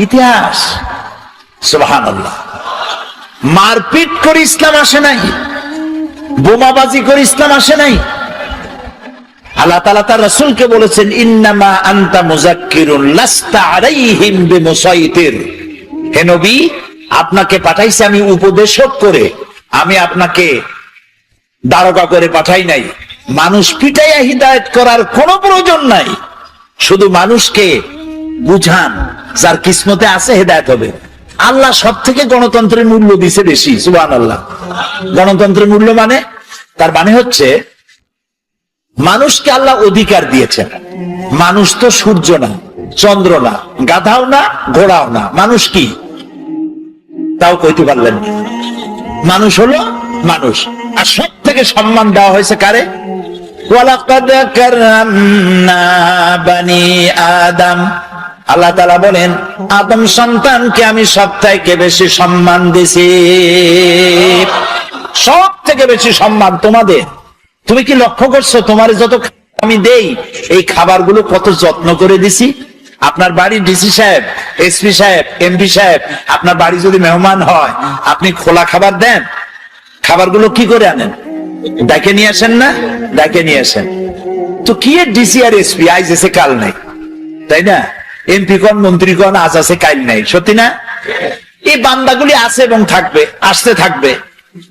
ইতিহাস। সুবহানাল্লাহ। মারপিট করে ইসলাম আসে নাই, বোমাবাজি করে ইসলাম আসে নাই। আল্লাহ তাআলা তার রাসূলকে বলেছেন ইন্নামা আনতা মুযাক্কিরুন লাস্তা আলাইহিম বিমুসাইতির। হে নবী, আপনাকে পাঠাইছি আমি উপদেশক করে, আমি আপনাকে দারোগা করে পাঠাই নাই। মানুষ পিটাইয়া হিদায়াত করার কোনো প্রয়োজন নাই, শুধু মানুষকে বুঝান, যার কিসমতে আছে হেদায়েত হবে। আল্লাহ সব থেকে গণতন্ত্রের মূল্য দিছে বেশি। সুবহানাল্লাহ। গণতন্ত্রের মূল্য মানে, তার মানে হচ্ছে মানুষকে আল্লাহ অধিকার দিয়েছেন। মানুষ তো সূর্য না, চন্দ্র না, গাধাও না, ঘোড়াও না। মানুষ কি তাও কইতে পারলেন না। মানুষ হলো মানুষ। আর সব থেকে সম্মান দেওয়া হয়েছে কারে? ওয়ালাকাদ কাররামনা বানি আদম। আল্লাহ তাআলা বলেন আদম সন্তানকে আমি সব থেকে বেশি সম্মান দিয়েছি। সব থেকে বেশি সম্মান তোমাদের। তুমি কি লক্ষ্য করছো তোমার যত আমি দেই, এই খাবারগুলো কত যত্ন করে দিছি? আপনার বাড়ি ডিসি সাহেব, এসপি সাহেব, এমপি সাহেব আপনার বাড়ি যদি মেহমান হয়, আপনি খোলা খাবার দেন? খাবারগুলো কি করে আনেন? ডেকে নিয়ে আসেন না? ডেকে নিয়ে আসেন। তো কি ডিসি আর এসপি আজ এসে কাল নাই, তাই না? এমপি কোন, মন্ত্রী কোন, আজ আছে কাল নাই, সত্যি না? এই বান্দাগুলি আছে এবং থাকবে, আসতে থাকবে।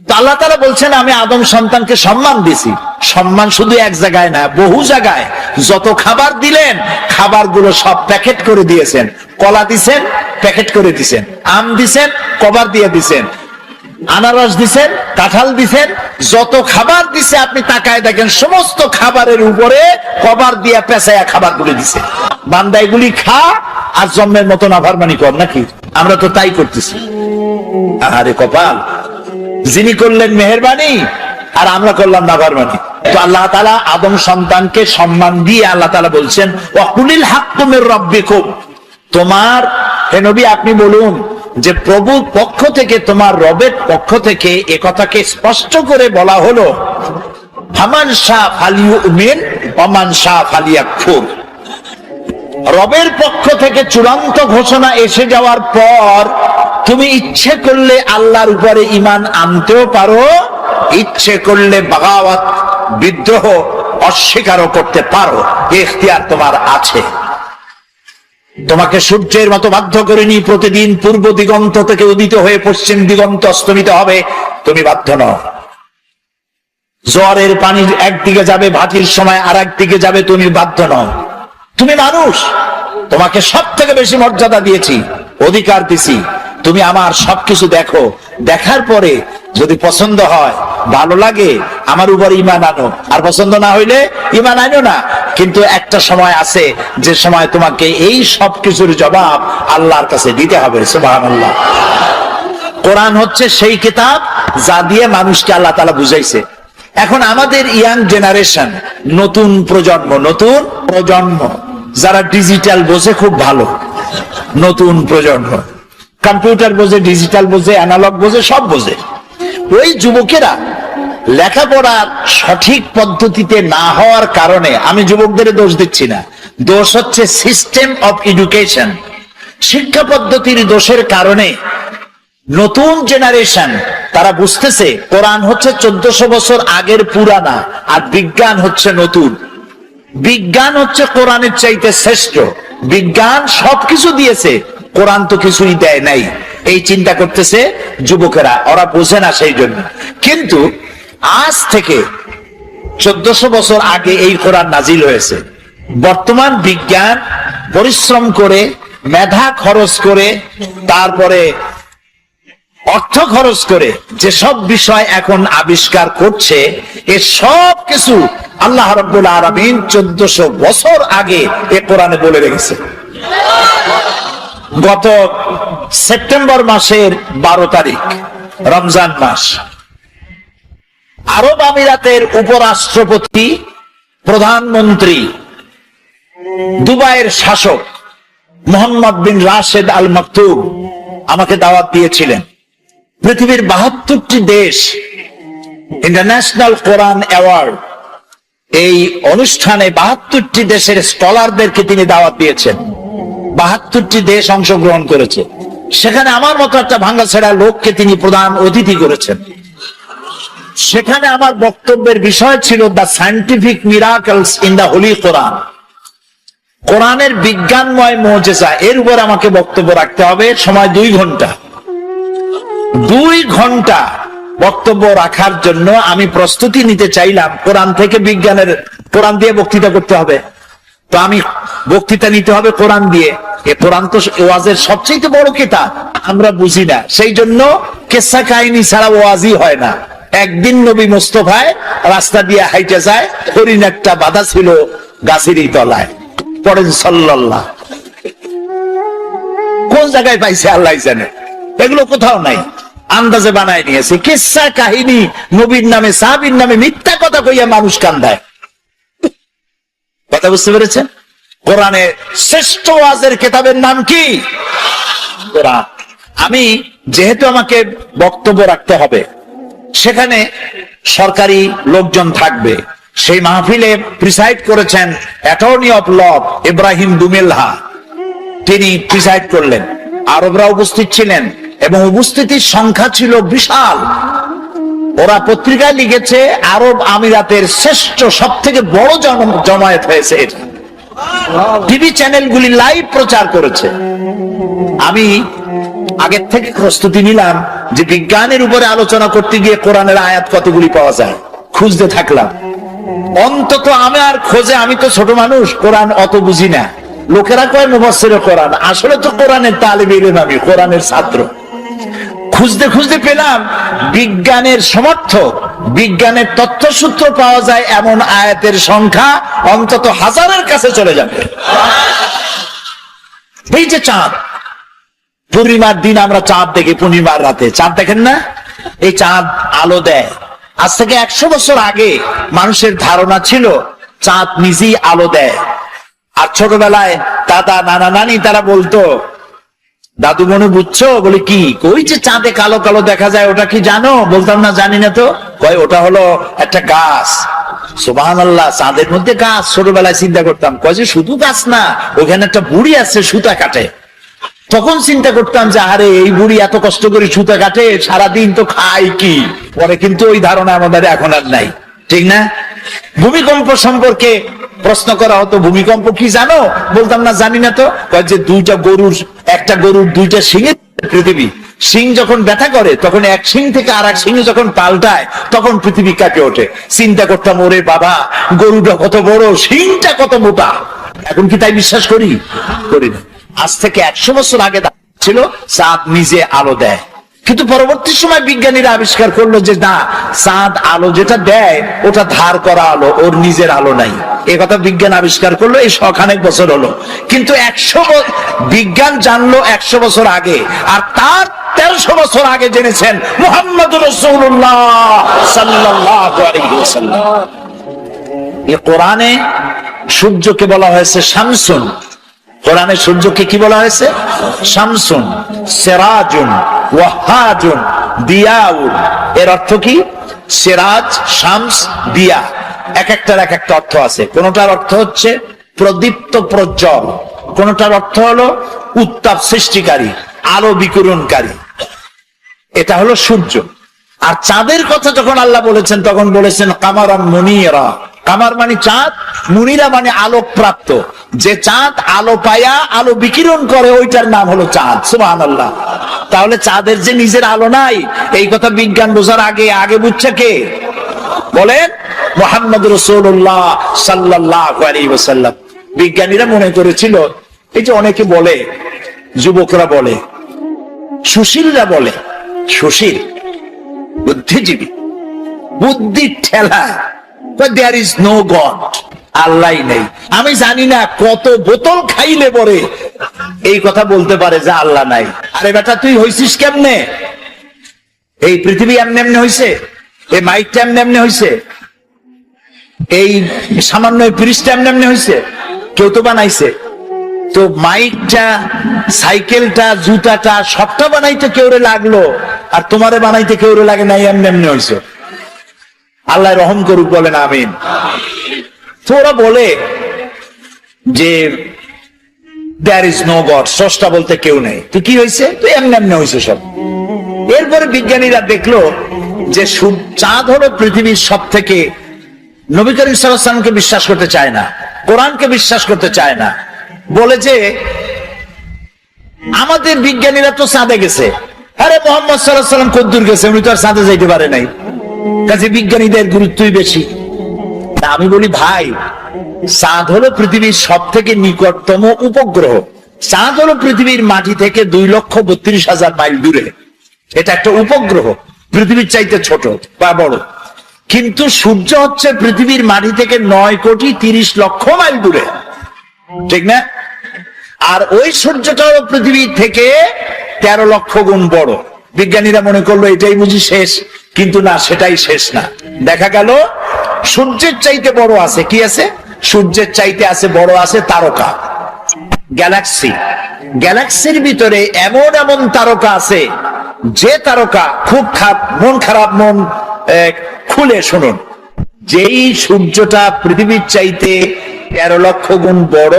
তো আল্লাহ তাআলা বলছেন আমি আদম সন্তানকে সম্মান দিছি। সম্মান শুধু এক জায়গায় না, বহু জায়গায়। যত খাবার দিলেন, খাবারগুলো সব প্যাকেট করে দিয়েছেন। কলা দিছেন, প্যাকেট করে দিছেন। আম দিছেন, কভার দিয়ে দিছেন। আনারস দিছেন, কাঁঠাল দিছেন। যত খাবার দিছে আপনি তাকায় দেখেন, সমস্ত খাবারের উপরে কভার দিয়ে পেঁচায়া খাবারগুলি দিছে। বান্দা এগুলি খা আর জন্মের মতো নাফরমানি কর, নাকি? আমরা তো তাই করতেছি। আরে কপাল, যিনি করলেন মেহেরবানি আর আমরা করলাম নাফরমানি। তো আল্লাহ তাআলা আদম সন্তানকে সম্মান দিয়ে আল্লাহ তাআলা বলছেন ওয়াকুলিল হাক্কু মির রাব্বিকুম, তোমার হে নবী আপনি বলুন যে প্রভুর পক্ষ থেকে, তোমার রবের পক্ষ থেকে এ কথাকে স্পষ্ট করে বলা হলো ফামান শাআ ফালিউমিন ওয়া মান শাআ ফালিয়াকফুর। রবের পক্ষ থেকে চূড়ান্ত ঘোষণা এসে যাওয়ার পর তুমি ইচ্ছে করলে আল্লাহর উপরে ঈমান আনতেও পারো, ইচ্ছে করলে বাগাওয়াত, বিদ্রোহ, অস্বীকারও করতে পারো। এই ইখতিয়ার তোমার আছে। তোমাকে সূর্যের মতো বাধ্য করিনি প্রতিদিন পূর্ব দিগন্ত থেকে উদিত হয়ে পশ্চিম দিগন্ত অস্তমিত হবে, তুমি বাধ্য নও। জোয়ারের পানি একদিকে যাবে, ভাটির সময় আর একদিকে যাবে, তুমি বাধ্য নও। তুমি মানুষ, তোমাকে সব থেকে বেশি মর্যাদা দিয়েছি, অধিকার দিছি। তুমি আমার সবকিছু দেখো, দেখার পরে যদি পছন্দ হয়, ভালো লাগে, আমার উপর ঈমান আনো, আর পছন্দ না হইলে ঈমান আনো না। কিন্তু একটা সময় আছে যে সময় তোমাকে এই সব কিছুর জবাব আল্লাহর কাছে দিতে হবে। সুবহানাল্লাহ। কোরআন হচ্ছে সেই কিতাব যা দিয়ে মানুষকে আল্লাহ তাআলা বুঝাইছে। এখন আমাদের ইয়াং জেনারেশন, নতুন প্রজন্ম যারা ডিজিটাল বোঝে খুব ভালো, নতুন প্রজন্ম কম্পিউটার বোঝে, ডিজিটাল বোঝে, অ্যানালগ বোঝে, সব বোঝে। ওই যুবকেরা লেখাপড়ার সঠিক পদ্ধতিতে না হওয়ার কারণে, আমি যুবকদের দোষ দিচ্ছি না, দোষ হচ্ছে সিস্টেম অফ এডুকেশন, শিক্ষা পদ্ধতির দোষের কারণে নতুন জেনারেশন তারা বুঝতেছে কোরআন হচ্ছে 1400 বছর আগের পুরানা, আর বিজ্ঞান হচ্ছে নতুন। বিজ্ঞান হচ্ছে কোরআনের চাইতে শ্রেষ্ঠ। বিজ্ঞান সবকিছু দিয়েছে, কোরআন তো কিছুই দেয় নাই। এই চিন্তা করতেছে যুবকেরা, ওরা বোঝে না সেই জন্য। কিন্তু আজ থেকে 1400 বছর আগে এই কোরআন নাজিল হয়েছে। বর্তমান বিজ্ঞান পরিশ্রম করে, মেধা খরচ করে, তারপরে অর্থ খরচ করে যেসব বিষয় এখন আবিষ্কার করছে, এ সব কিছু আল্লাহ রাব্বুল আলামিন 1400 বছর আগে এ কোরআনে বলে রেখেছে। গত সেপ্টেম্বর মাসের 12 তারিখ, রমজান মাস, আরব আমিরাতের উপরাষ্ট্রপতি, প্রধানমন্ত্রী, দুবাইয়ের শাসক মোহাম্মদ বিন রাশেদ আল মাকতুম আমাকে দাওয়াত দিয়েছিলেন। পৃথিবীর 72টি দেশ ইন্টারন্যাশনাল কোরআন অ্যাওয়ার্ড, এই অনুষ্ঠানে 72টি দেশের স্কলারদেরকে তিনি দাওয়াত দিয়েছেন। 72টি দেশ অংশগ্রহণ করেছে। সেখানে আমার মতো একটা ভাঙ্গাছেড়া লোককে তিনি প্রধান অতিথি করেছেন। সেখানে আমার বক্তব্যের বিষয় ছিল the scientific miracles in the holy Quran, কোরআনের বিজ্ঞানময় মুজিজা। এর উপর আমাকে বক্তব্য রাখতে হবে, সময় 2 ঘন্টা। 2 ঘন্টা বক্তব্য রাখার জন্য আমি প্রস্তুতি নিতে চাইলাম। কোরআন থেকে বিজ্ঞানের, কোরআন দিয়ে বক্তৃতা করতে হবে, তো আমি বক্তৃতা নিতে হবে কোরআন দিয়ে। এ কোরআন তো ওয়াজের সবচেয়ে বড় কিতাব, আমরা বুঝি না, সেই জন্য কিসসা কাহিনী ছাড়া ওয়াজই হয় না। একদিন নবী মুস্তাফায় রাস্তা দিয়ে হাইটে যায়, হরিণ একটা বাধা ছিল গাছেরই তলায়। পড়েন সাল্লাল্লাহ। কোন জায়গায় পাইছে আল্লাহ জানে, এগুলো কোথাও নাই, আন্দাজে বানায় নিয়েছে। কিসসা কাহিনী নবীর নামে, সাহাবীর নামে মিথ্যা কথা কইয়া মানুষ কান্দায়। কথা বুঝতে পেরেছেন? কোরআনের শ্রেষ্ঠ ওয়াজের কিতাবের নাম কি? কোরআন। আমি যেহেতু আমাকে বক্তব্য রাখতে হবে, সেখানে সরকারি লোকজন থাকবে। সেই মাহফিলে প্রিসাইড করেছেন অ্যাটর্নি অফ ল ইব্রাহিম দুমেলহা। তিনি প্রিসাইড করলেন। আরবরা উপস্থিত ছিলেন এবং উপস্থিতির সংখ্যা ছিল বিশাল। ওরা পত্রিকায় লিখেছে আরব আমিরাতের শ্রেষ্ঠ সব থেকে বড় জমায়েত হয়েছে। টিভি চ্যানেলগুলি লাইভ প্রচার করেছে। আমি আগের থেকে প্রস্তুতি নিলাম যে বিজ্ঞানের উপরে আলোচনা করতে গিয়ে কোরআনের আয়াত কতগুলি পাওয়া যায়, খুঁজতে থাকলাম। অন্তত আমার খোঁজে, আমি তো ছোট মানুষ, কোরআন অত বুঝি না। লোকেরা কয় মুফাসসিরে কোরআন, আসলে তো কোরআনের তালিবে ইলম, আমি কোরআনের ছাত্র। খুঁজতে খুঁজতে পেলাম বিজ্ঞানের সমর্থক, বিজ্ঞানের তথ্যসূত্র পাওয়া যায় এমন আয়াতের সংখ্যা অন্তত হাজারের কাছে চলে যাবে। এই যে চাঁদ, পূর্ণিমার দিন আমরা চাঁদ দেখি, পূর্ণিমার রাতে চাঁদ দেখেন না? এই চাঁদ আলো দেয়। আজ থেকে 100 বছর আগে মানুষের ধারণা ছিল চাঁদ নিজেই আলো দেয়। আর ছোটবেলায় দাদা নানা নানি তারা বলতো, দাদু মনে বুঝছো? বলে কি? ওই যে চাঁদে কালো কালো দেখা যায়, ওটা কি জানো? বলতাম না, জানি না তো। কয় ওটা হলো একটা গাছ। সুবহানাল্লাহ, চাঁদের মধ্যে গাছ। ছোটবেলায় চিন্তা করতাম, কয় যে শুধু গাছ না, ওখানে একটা বুড়ি আছে সুতা কাটে। তখন চিন্তা করতাম যে আরে এই বুড়ি এত কষ্ট করে সুতা কাটে, সারাদিন তো খায় কি। পরে কিন্তু ওই ধারণা আমাদের এখন আর নাই, ঠিক না? ভূমিকম্প সম্পর্কে প্রশ্ন করা হতো, ভূমিকম্প কি জানো? বলতাম না, জানি না তো। যে একটা গরুর দুইটা শিঙের পৃথিবী, শিং যখন ব্যথা করে তখন এক শিং থেকে আর এক শিং যখন পাল্টায় তখন পৃথিবী কাঁপে ওঠে। চিন্তা করতাম, ওরে বাবা, গরুটা কত বড়, শিংটা কত মোটা। এখন কি তাই বিশ্বাস করি? করি না। আজ থেকে 100 বছর আগে ছিল চাঁদ নিজে আলো দেয়। কিন্তু পরবর্তী সময় বিজ্ঞানীরা আবিষ্কার করলো যে না, চাঁদ আলো যেটা দেয় ওটা ধার করা আলো, ওর নিজের আলো নাই। এ কথা বিজ্ঞান আবিষ্কার করলো, এই শখানেক বছর হলো। কিন্তু বিজ্ঞান জানলো 100 বছর আগে, আর তার 1300 বছর আগে জেনেছেন মুহাম্মদুর রাসূলুল্লাহ সাল্লাল্লাহু আলাইহি ওয়াসাল্লাম। এই কোরআনে সূর্যকে বলা হয়েছে শামসুন। কোরআনে সূর্যকে কি বলা হয়েছে? শামসুন, সিরাজুন, ওয়াহাজুন, দিয়াউন। এর অর্থ কি? সিরাজ, শামস, দিয়া, এক একটার এক একটা অর্থ আছে। কোনটার অর্থ হচ্ছে প্রদীপ্ত প্রজ্জ্বল, কোনটার অর্থ হলো উত্তাপ সৃষ্টিকারী, আলো বিকিরণকারী। এটা হলো সূর্য। আর চাঁদের কথা যখন আল্লাহ বলেছেন তখন বলেছেন কামারাম মুনিরা। কামার মানে চাঁদ, মুনিরা মানে আলোক প্রাপ্ত। যে চাঁদ আলো পায়া আলো বিকিরণ করে ওইটার নাম হলো চাঁদ। সুবহানাল্লাহ। তাহলে চাঁদের যে নিজের আলো নাই, এই কথা বিজ্ঞান বোঝার আগে বুঝছে কে? বলেন, মুহাম্মদ রাসূলুল্লাহ সাল্লাল্লাহু আলাইহি ওয়াসাল্লাম। বিজ্ঞানীরা মনে করেছিল, এই যে অনেকে বলে, যুবকরা বলে, সুশীলরা বলে, সুশীল বুদ্ধিজীবী, বুদ্ধির ঠেলা, there is no God, আল্লাহ নেই। আমি জানি না কত বোতল খাইলে পরে এই কথা বলতে পারে যে আল্লাহ নাই। আরে বেটা, তুই হইছিস কেমনে? এই পৃথিবী এমনি এমনি হইছে? এই মাইকটা এমনি এমনি হইছে? এই সামান্য ফ্রিজটা এমনি এমনি হইছে? কেউ তো বানাইছে। তো মাইকটা, সাইকেলটা, জুতাটা সবটা বানাইতে কেউরে লাগলো, আর তোমারে বানাইতে কেউরে লাগে নাই, এমনি এমনি হইছে। আল্লাহ রহম করুক, বলেন আমিন। তো ওরা বলে যে there is no God, স্রষ্টা বলতে কেউ নেই। তো কি হয়েছে? তো এমনি এমনি হয়েছে সব। এরপরে বিজ্ঞানীরা দেখলো যে চাঁদ হলো পৃথিবীর সব থেকে, নবী করিম সাল্লাল্লাহু আলাইহি ওয়াসাল্লামকে বিশ্বাস করতে চায় না, কোরআনকে বিশ্বাস করতে চায় না। বলে যে আমাদের বিজ্ঞানীরা তো চাঁদে গেছে। আরে মুহাম্মদ সাল্লাল্লাহু আলাইহি ওয়াসাল্লাম কদ্দুর গেছে? উনি তো আর চাঁদে যাইতে পারে নাই, কাজে বিজ্ঞানীদের গুরুত্বই বেশি। আমি বলি, ভাই, চাঁদ হলো পৃথিবীর সব থেকে নিকটতম উপগ্রহ। চাঁদ হলো পৃথিবীর মাটি থেকে 2,32,000 মাইল দূরে। এটা একটা উপগ্রহ, পৃথিবীর চাইতে ছোট বা বড়। কিন্তু সূর্য হচ্ছে পৃথিবীর মাটি থেকে 9,30,00,000 মাইল দূরে, ঠিক না? আর ওই সূর্যটা হলো পৃথিবীর থেকে 13 লক্ষ গুণ বড়। বিজ্ঞানীরা মনে করলো এটাই বুঝি শেষ, কিন্তু না, সেটাই শেষ না। দেখা গেল সূর্যের চাইতে বড় আছে, কি আছে? সূর্যের চাইতে আছে বড় আছে তারকা, গ্যালাক্সি। গ্যালাক্সির ভিতরে এমন এমন তারকা আছে, যে তারকা খুব খারাপ মন খুলে শুনুন, যেই সূর্যটা পৃথিবীর চাইতে 13 লক্ষ গুণ বড়,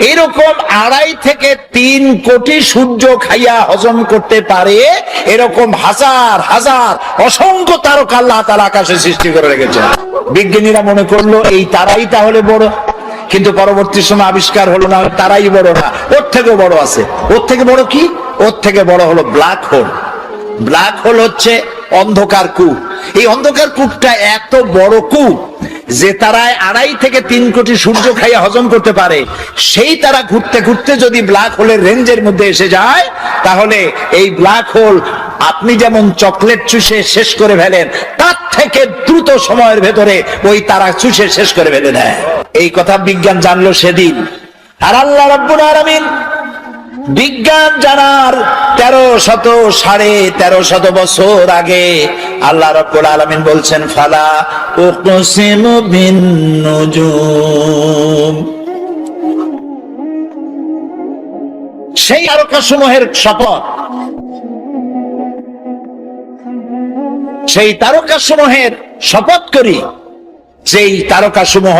এরকম 2.5 থেকে 3 কোটি সূর্য খাইয়া হজম করতে পারে এরকম হাজার হাজার অসংখ্য তারকা আল্লাহ তাআলা আকাশে সৃষ্টি করে রেখেছেন। বিজ্ঞানীরা মনে করলো এই তারাই তাহলে বড়, কিন্তু পরবর্তী সময় আবিষ্কার হলো না তারাই বড় না, ওর থেকে বড় আছে। ওর থেকে বড় কি? ওর থেকে বড় হলো ব্ল্যাক হোল। ব্ল্যাক হোল হচ্ছে অন্ধকার কূপ। এই অন্ধকার কূপটা এত বড় কূপ যে তারায় 2.5 থেকে 3 কোটি সূর্য খাইয়া হজম করতে পারে। সেই তারা ঘুরতে ঘুরতে যদি ব্ল্যাক হোলের রেঞ্জের মধ্যে এসে যায়, তাহলে এই ব্ল্যাক হোল আপনি যেমন চকলেট চুষে শেষ করে ফেলেন, তার থেকে দ্রুত সময়ের ভেতরে ওই তারা চুষে শেষ করে ফেলে দেয়। এই কথা বিজ্ঞান জানলো সেদিন। আর আল্লাহ রাব্বুল আলামিন বিজ্ঞান জানার 1300 বছর আগে আল্লাহ রাব্বুল আলামিন বলছেন, ফালা উকসিমু বিন নুজুম, সেই তারকাসমূহের শপথ, সেই তারকাসমূহের শপথ করি যেই তারকাসমূহ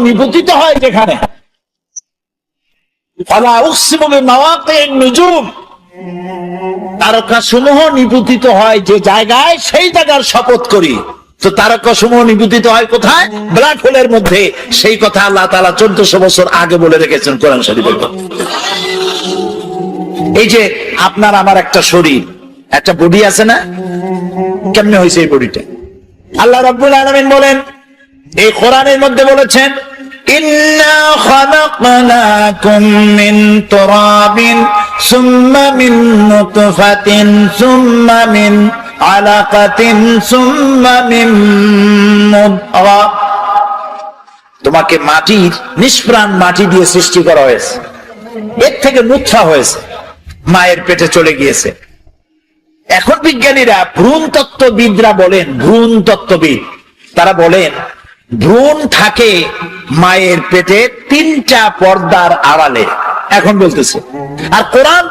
নিপতিত হয় যেখানে। ফালা উকসিমু বিমাওয়াকিন নুজুম, তারকাসমূহ নিপতিত হয় যে জায়গায়, সেই জায়গার শপথ করি। তো তারকাসমূহ নিপতিত হয় কোথায়? ব্ল্যাক হোলের মধ্যে। সেই কথা আল্লাহ তাআলা 1400 বছর আগে বলে রেখেছেন কোরআন শরীফের মধ্যে। এই যে আপনার আমার একটা শরীর, একটা বডি আছে না? কেমনে হয়েছে এই বডিটা? আল্লাহ রাব্বুল আলামিন বলেন, এই কোরআনের মধ্যে বলেছেন, ইন্না খালাকনাকুম মিন তুরাবিন সুম্মা মিন নুতফাতিন সুম্মা মিন আলাকাতিন সুম্মা মিন মুদগা। তোমাকে মাটির, নিষ্প্রাণ মাটি দিয়ে সৃষ্টি করা হয়েছে, এর থেকে নুতফা হয়েছে, মায়ের পেটে চলে গিয়েছে। এখন বিজ্ঞানীরা, ভ্রূণ তত্ত্ববিদরা বলেন, ভ্রূণ তত্ত্ববিদ তারা বলেন ভ্রূণ থাকে মায়ের পেটে 3টা পর্দার আড়ালে। এখন বলতেছে, আর কোরআন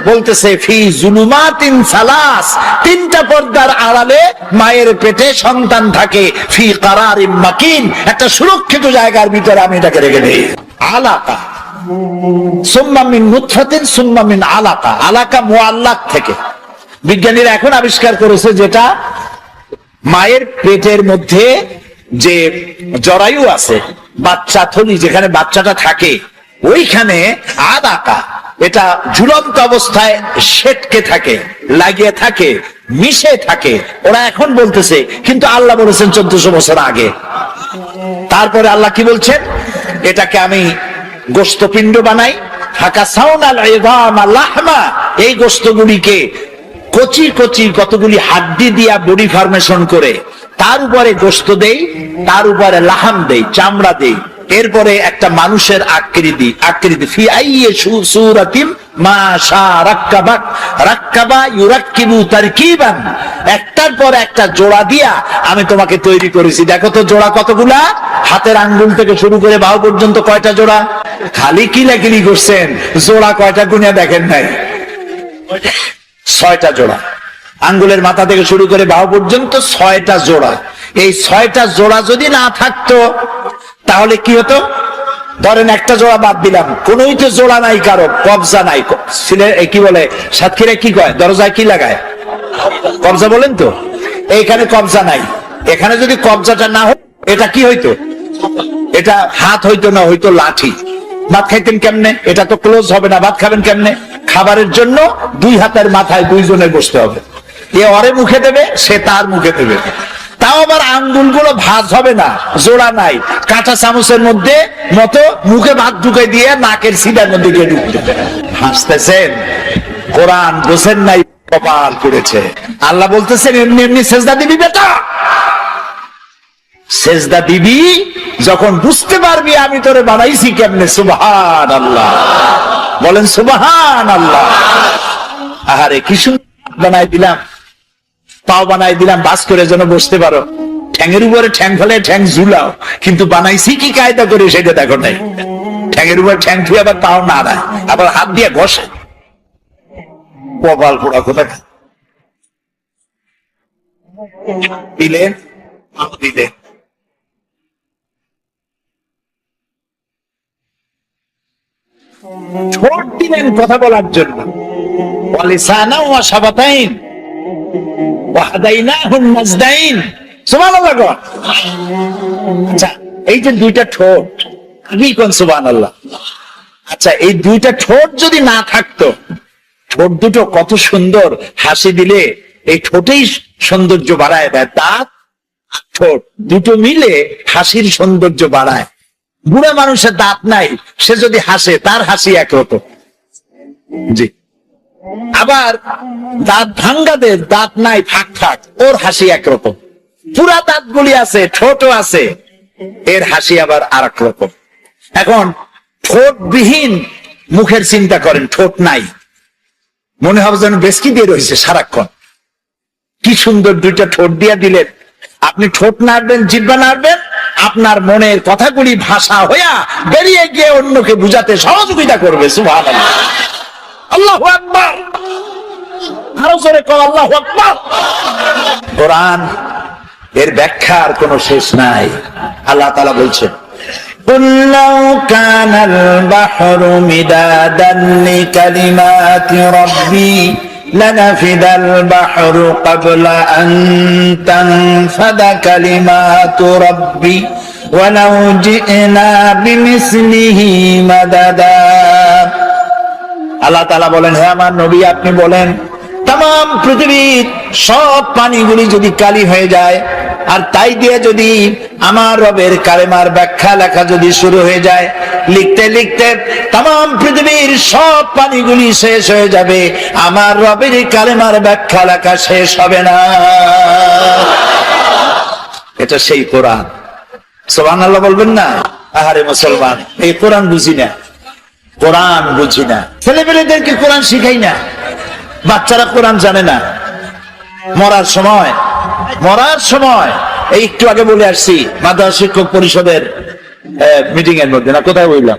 বলতেছে ফি জুলুমাতিন সালাস, 3টা পর্দার আড়ালে মায়ের পেটে সন্তান থাকে, ফি কারারিম মাকিন, একটা সুরক্ষিত জায়গার ভিতরে আমি এটাকে রেখে দেই। আলাকা সুম্মা মিন নুতফাতিন সুম্মা মিন আলাকা, আলাকা মুআল্লাক থেকে। বিজ্ঞানীরা এখন আবিষ্কার করেছে যেটা মায়ের পেটের মধ্যে যে জরায়ু আছে, বাচ্চা থলি যেখানে বাচ্চাটা থাকে, ওইখানে আলাকা, এটা ঝুলন্ত অবস্থায় সেটকে থাকে, লাগিয়ে থাকে, মিশে থাকে। ওরা এখন বলতেছে, কিন্তু আল্লাহ বলেছেন 1400 বছর আগে। তারপরে আল্লাহ কি বলছেন? এটাকে আমি গোশতপিণ্ড বানাই, ফাকাসাউনাল ইযামা লাহমা, এই গোশতগুলিকে কচি কচি কতগুলি হাড্ডি দিয়া বডি ফরমেশন করে তার উপরে গোশত দেই, তার উপরে লাহাম দেই, চামড়া দেই, এরপরে একটা মানুষের আকৃতি ফি আইয়ি সূরাতিম মা শা রাক্কাবাক, রাক্কাবা ইউরাক্কিবু তারকিবান, একটার পর একটা জোড়া দিয়া আমি তোমাকে তৈরি করেছি। দেখো তো জোড়া কতগুলা, হাতের আঙ্গুল থেকে শুরু করে বাহু পর্যন্ত কয়টা জোড়া? খালি কিলাকিলি করছেন, জোড়া কয়টা গুনিয়া দেখেন নাই? 6টা জোড়া। আঙ্গুলের মাথা থেকে শুরু করে বাহু পর্যন্ত 6টা জোড়া। এই 6টা জোড়া যদি না থাকতো তাহলে কি হতো? ধরেন একটা জোড়া বাদ দিলাম, কোনই তো জোড়া নাই, কারো কবজা নাই। কি বলে সাতক্ষীরা কি কয়, দরজায় কি লাগায়? কবজা বলেন তো। এইখানে কবজা নাই। এখানে যদি কবজাটা না হতো, এটা কি হইতো? এটা হাত হইতো না, হইতো লাঠি। ভাত খাইতেন কেমনে? এটা তো ক্লোজ হবে না, ভাত খাবেন কেমনে? খাবারের জন্য 2 হাতের মাথায় 2 জনে বসতে হবে। এ ওরে মুখে দেবে, সে তার মুখে দেবে। তাও আবার আঙ্গুলগুলো ভাঁজ হবে না, জোড়া নাই, কাঁটা চামচের মধ্যে মতো মুখে ভাত ঢুকে দিয়ে নাকের সিধার মধ্যে গিয়ে ঢুকতে। হাসতেছেন, কোরআন বোঝেন নাই, কপাল করেছে। আল্লাহ বলতেছেন এমনি এমনি সেজদা দিবি বেটা, সেজদা দিবি যখন বুঝতে পারবি আমি তোরে বানাইছি কেমনে। সুবহানাল্লাহ, বলেন সুবহানাল্লাহ। আহারে কি সুন্দর বানাই দিলাম, পাও বানাই দিলাম বাস করে যেন বসতে পারো। ঠ্যাঙের উপরে ঠ্যাং ফেলে ঠ্যাং ঝুলাও, কিন্তু বানাইছি কি কায়দা করে সেটা দেখো নাই। ঠ্যাঙের উপরে ঠ্যাং ধুয়ে আবার পাও নাড়ায়, আবার হাত দিয়ে ঘষে। কপাল পোড়া কোথায় দিলেন দিলেন। ঠোঁট দিলেন কথা বলার জন্য। ওয়ালিসানা ওয়া শাফাতাইন ওয়া হাদাইনাহুন নাজদাইন। সুবহানাল্লাহ। আচ্ছা, এই যে দুইটা ঠোঁট, কি কোন সুবহানাল্লাহ। আচ্ছা, এই দুইটা ঠোঁট যদি না থাকতো, ঠোঁট দুটো কত সুন্দর, হাসি দিলে এই ঠোঁটেই সৌন্দর্য বাড়ায় দেয়। দাঁত ঠোঁট দুটো মিলে হাসির সৌন্দর্য বাড়ায়। বুড়া মানুষের দাঁত নাই, সে যদি হাসে তার হাসি একরকম। জি। আবার দাঁত ভাঙ্গাদের দাঁত নাই, ফাঁক ফাঁক, ওর হাসি একরকম। পুরা দাঁতগুলি আছে, ঠোঁটও আছে, এর হাসি আবার আর এক রকম। এখন ঠোঁটবিহীন মুখের চিন্তা করেন, ঠোঁট নাই, মনে হবে যেন বেশকি দিয়ে রয়েছে সারাক্ষণ। কি সুন্দর দুইটা ঠোঁট দিয়া দিলেন। আপনি ঠোঁট নাড়বেন, জিহ্বা নাড়বেন, আপনার মনের কথাগুলি ভাষা হইয়া বেরিয়ে গিয়ে অন্যকে বুঝাতে সহযোগিতা করবে। সুবহানাল্লাহ। আল্লাহু আকবার। আরো জোরে কও আল্লাহু আকবার। কোরআন এর ব্যাখ্যার কোনো শেষ নাই। আল্লাহ তাআলা বলছেন, قُلْ لَوْ كَانَ الْبَحْرُ مِدَادًا لِكَلِمَاتِ رَبِّي لَنَفِدَ الْبَحْرُ قَبْلَ أَن تَنفَدَ كَلِمَاتُ رَبِّي وَلَوْ جِئْنَا بِمِثْلِهِ مَدَدًا। আল্লাহ তাআলা বলেন, হে আমার নবী, আপনি বলেন, তাম পৃথিবীর সব পানিগুলি যদি কালি হয়ে যায়, আর তাই দিয়ে যদি আমার রবের কালেমার ব্যাখ্যা লেখা যদি শুরু হয়ে যায়, লিখতে লিখতে তাম পৃথিবীর সব পানিগুলি শেষ হয়ে যাবে, আমার রবের কালেমার ব্যাখ্যা লেখা শেষ হবে না। এটা সেই কোরআন। সুবহানাল্লাহ বলবেন না? আহারে মুসলমান, এই কোরআন বুঝি না, কোরআন বুঝি না। ছেলেমেয়েদেরকে কোরআন শিখাই না, বাচ্চারা কোরআন জানে না। মরার সময় এই একটু আগে বলে আসছি, মাদ্রাসা শিক্ষক পরিষদের মিটিং এর মধ্যে, না কোথায় বললাম,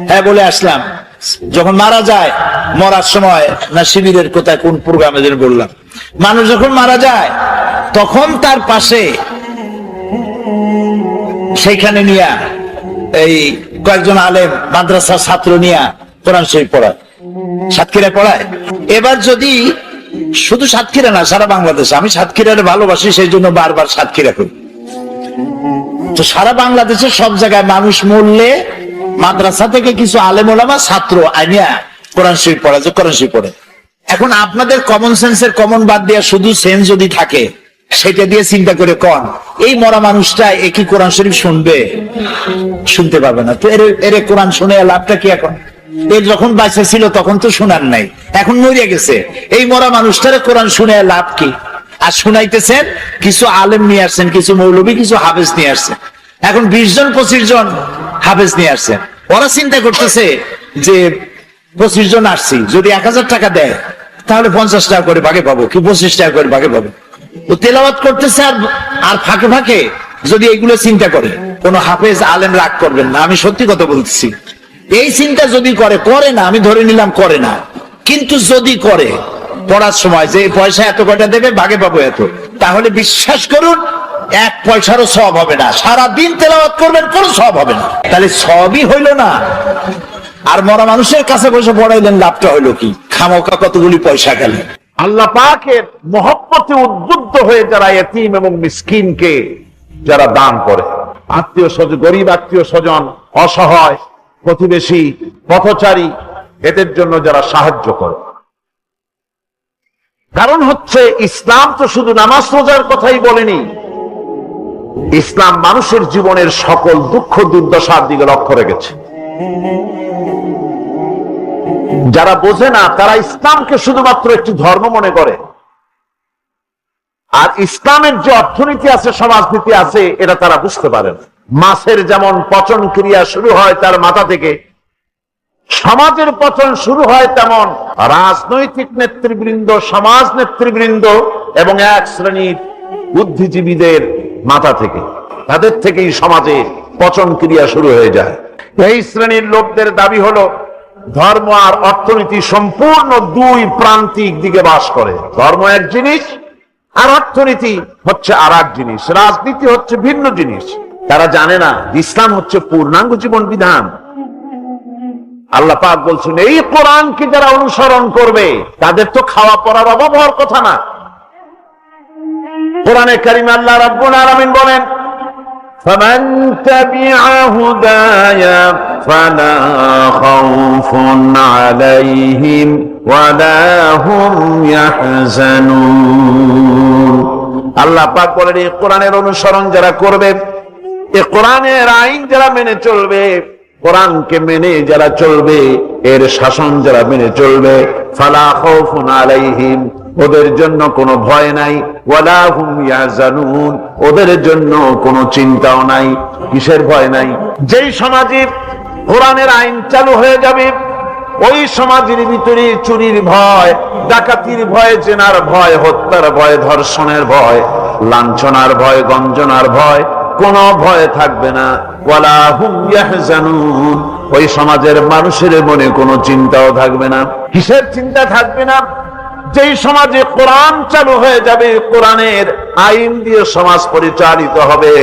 হ্যাঁ বলে আসলাম, যখন মারা যায়, মরার সময় না শিবিরের কোথায় কোন প্রোগ্রামে যেন বললাম, মানুষ যখন মারা যায় তখন তার পাশে সেইখানে নিয়া এই কয়েকজন আলেম মাদ্রাসার ছাত্র নিয়া কোরআন শরীফ পড়ায়, সাতক্ষীরা পড়ায়। এবার যদি শুধু সাতক্ষীরা না, সারা বাংলাদেশে, আমি সাতক্ষীরারে ভালোবাসি, সেই জন্য বারবার সাতক্ষীরা করি, তো সারা বাংলাদেশের সব জায়গায় মানুষ মরলে মাদ্রাসা থেকে কিছু আলেম ওলামা ছাত্র আইনিয়া কোরআন শরীফ পড়ে, যে কোরআন শরীফ পড়ে। এখন আপনাদের কমন সেন্সের কমন বাদ দিয়া শুধু সেন্স যদি থাকে, সেটা দিয়ে চিন্তা করে কন, এই মরা মানুষটা একই কোরআন শরীফ শুনবে? শুনতে পারবে না। তো এর কোরআন শুনে লাভটা কি? এখন এর যখন বাঁচা ছিল তখন তো শোনার নাই, এখন মরিয়া গেছে, এই মরা মানুষটারে কোরআন শুনে লাভ কি? আর শুনাইতেছেন কিছু আলেম নিয়ে আসছেন, কিছু মৌলবী, কিছু হাফেজ নিয়ে আসছেন। এখন 20 জন 25 জন হাফেজ নিয়ে আসছেন। ওরা চিন্তা করতেছে যে 25 জন আসছি, যদি 1000 টাকা দেয় তাহলে 50 টাকা করে ভাগে পাবো, কি 25 টাকা করে ভাগে পাবো। ও তেলাওয়াত করতেছে, আর ফাঁকে ফাঁকে যদি এগুলো চিন্তা করে, কোন হাফেজ আলেম রাগ করবেন না, আমি সত্যি কথা বলতেছি। এই চিন্তা যদি করে না, আমি ধরে নিলাম করে না, কিন্তু যদি করে পড়ার সময় যে পয়সা এত কয়টা দেবে, ভাগে পাবো এত, তাহলে বিশ্বাস করুন 1 পয়সারও সওয়াব হবে না। সারা দিন তেলাওয়াত করবেন, কোনো সওয়াব হবে না। তাহলে সবই হইল না, আর মরা মানুষের কাছে বসে পড়াইলেন, লাভটা হইলো কি? খামোকা কতগুলি পয়সা গেল। আল্লাহ পাকের মহব্বতে উদ্বুদ্ধ হয়ে যারা এতিম এবং মিসকিনকে যারা দান করে, আত্মীয় স্বজন, গরিব আত্মীয় স্বজন, অসহায় প্রতিবেশী, পথচারী, এদের জন্য যারা সাহায্য করে। কারণ হচ্ছে ইসলাম তো শুধু নামাজ রোজার কথাই বলেনি, ইসলাম মানুষের জীবনের সকল দুঃখ দুর্দশার দিকে লক্ষ্য রেখেছে। যারা বোঝে না তারা ইসলামকে শুধুমাত্র একটি ধর্ম মনে করে, আর ইসলামের যে অর্থনীতি আছে, সমাজনীতি আছে, এটা তারা বুঝতে পারে না। মাছের যেমন পচন ক্রিয়া শুরু হয় তার মাথা থেকে, সমাজের পতন শুরু হয় তেমন রাজনৈতিক নেতৃবৃন্দ, সমাজ নেতৃবৃন্দ এবং এক শ্রেণীর বুদ্ধিজীবীদের মাথা থেকে, তাদের থেকেই সমাজে পচন ক্রিয়া শুরু হয়ে যায়। এই শ্রেণীর লোকদের দাবি হলো ধর্ম আর অর্থনীতি সম্পূর্ণ দুই প্রান্তিক দিকে বাস করে। ধর্ম এক জিনিস আর অর্থনীতি হচ্ছে আর এক জিনিস, রাজনীতি হচ্ছে ভিন্ন জিনিস। তারা জানে না ইসলাম হচ্ছে পূর্ণাঙ্গ জীবন বিধান। আল্লাহ পাক বলছেন এই কোরআনকে যারা অনুসরণ করবে তাদের তো খাওয়া পড়ার অভাব হওয়ার কথা না। কোরআনে কারিমে আল্লাহ রাব্বুল আলামিন বলেন فمن تبع هداي فلا خوف عليهم ولا هم يحزنون। আল্লাহ পাক বলেন এই কোরআনের অনুসরণ যারা করবে, এই কোরআনের আইন যারা মেনে চলবে, কোরআনকে মেনে যারা চলবে, এর শাসন যারা মেনে চলবে, ফালা খাউফুন আলাইহিম, ওদের জন্য কোনো ভয় নাই, ওয়ালা হুম ইয়াহজানুন, ওদের জন্য কোনো চিন্তাও নাই। কিসের ভয় নাই? যেই সমাজে কোরআনের আইন চালু হয়ে যাবে ওই সমাজের ভিতরে চুরির ভয়, ডাকাতির ভয়, জেনার ভয়, হত্যার ভয়, ধর্ষণের ভয়, লাঞ্ছনার ভয়, গঞ্জনার ভয়, কোনো ভয় থাকবে না। ওয়ালা হুম ইয়াহজানুন, ওই সমাজের মানুষের মনে কোনো চিন্তাও থাকবে না। কিসের চিন্তা থাকবে না? যেই সমাজে কোরআন চালু হয়ে যাবে, কোরআনের আইন দিয়ে সমাজ পরিচালিত হবে,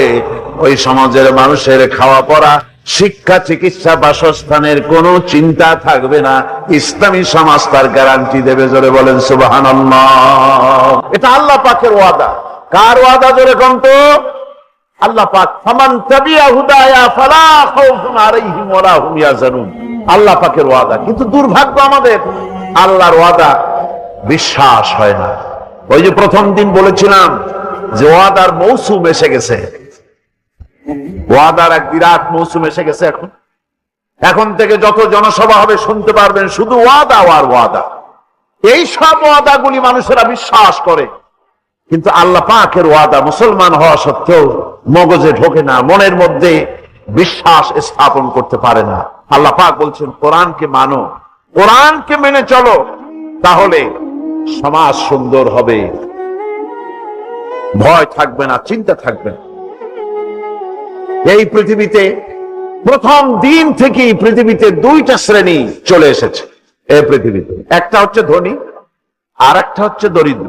ওই সমাজের মানুষের খাওয়া পড়া, শিক্ষা, চিকিৎসা, বাসস্থানের কোনো চিন্তা থাকবে না। ইসলামী সমাজ তার গ্যারান্টি দেবে। জোরে বলেন সুবহানাল্লাহ। এটা আল্লাহ পাকের ওয়াদা। কার ওয়াদা? জোরে কোন তো আল্লাহ পাক। ফামান তাবিয়া হুদায়া ফালা খাউফুন আলাইহিম ওয়ালা হুম ইয়াহজানুন, আল্লাহ পাকের ওয়াদা। কিন্তু দুর্ভাগ্য আমাদের, আল্লাহর ওয়াদা বিশ্বাস হয় না। ওই যে প্রথম দিন বলেছিলাম যে ওয়াদার মৌসুম এসে গেছে, ওয়াদার এক বিরাট মৌসুম এসে গেছে। এখন থেকে যত জনসভা হবে শুনতে পারবেন শুধু ওয়াদা আর ওয়াদা। এই সব ওয়াদাগুলি মানুষেরা বিশ্বাস করে, কিন্তু আল্লাহ পাকের ওয়াদা মুসলমান হওয়া সত্ত্বেও মগজে ঢোকে না, মনের মধ্যে বিশ্বাস স্থাপন করতে পারে না। আল্লাহ পাক বলছেন কোরআনকে মানো, কোরআনকে মেনে চলো, তাহলে সমাজ সুন্দর হবে, ভয় থাকবে না, চিন্তা থাকবে না। এই পৃথিবীতে প্রথম দিন থেকেই পৃথিবীতে দুইটা শ্রেণী চলে এসেছে। এই পৃথিবীতে একটা হচ্ছে ধনী, আর একটা হচ্ছে দরিদ্র।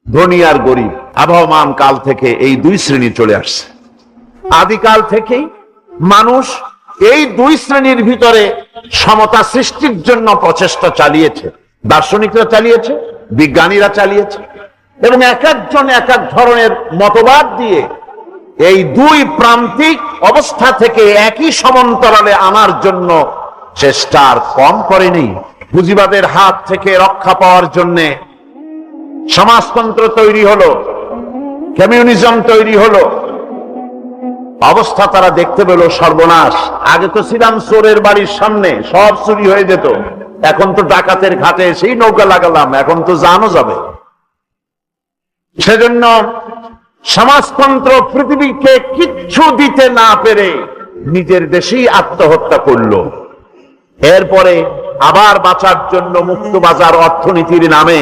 ধনী আর গরিব আবহমান কাল থেকে এই দুই শ্রেণী চলে আসছে। আদিকাল থেকেই মানুষ এই দুই শ্রেণীর ভিতরে সমতা সৃষ্টির জন্য প্রচেষ্টা চালিয়েছে। দার্শনিকরা চালিয়েছে, বিজ্ঞানীরা চালিয়েছে, এবং এক একজন এক এক ধরনের মতবাদ দিয়ে এই দুই প্রান্তিক অবস্থা থেকে একই সমান্তরালে আনার জন্য চেষ্টা আর কম করেনি। পুঁজিবাদের হাত থেকে রক্ষা পাওয়ার জন্য সমাজতন্ত্র তৈরি হলো, কমিউনিজম তৈরি হলো। অবস্থা তারা দেখতে পেল সর্বনাশ। আগে তো ছিলাম চোরের বাড়ির সামনে, সব চুরি হয়ে যেত, এখন তো ডাকাতের ঘাটে সেই নৌকা লাগালাম, এখন তো জানো যাবে। সেজন্য সমাজতন্ত্র পৃথিবীকে কিচ্ছু দিতে না পেরে নিজের দেশেই আত্মহত্যা করলো। এরপরে আবার বাঁচার জন্য মুক্ত বাজার অর্থনীতির নামে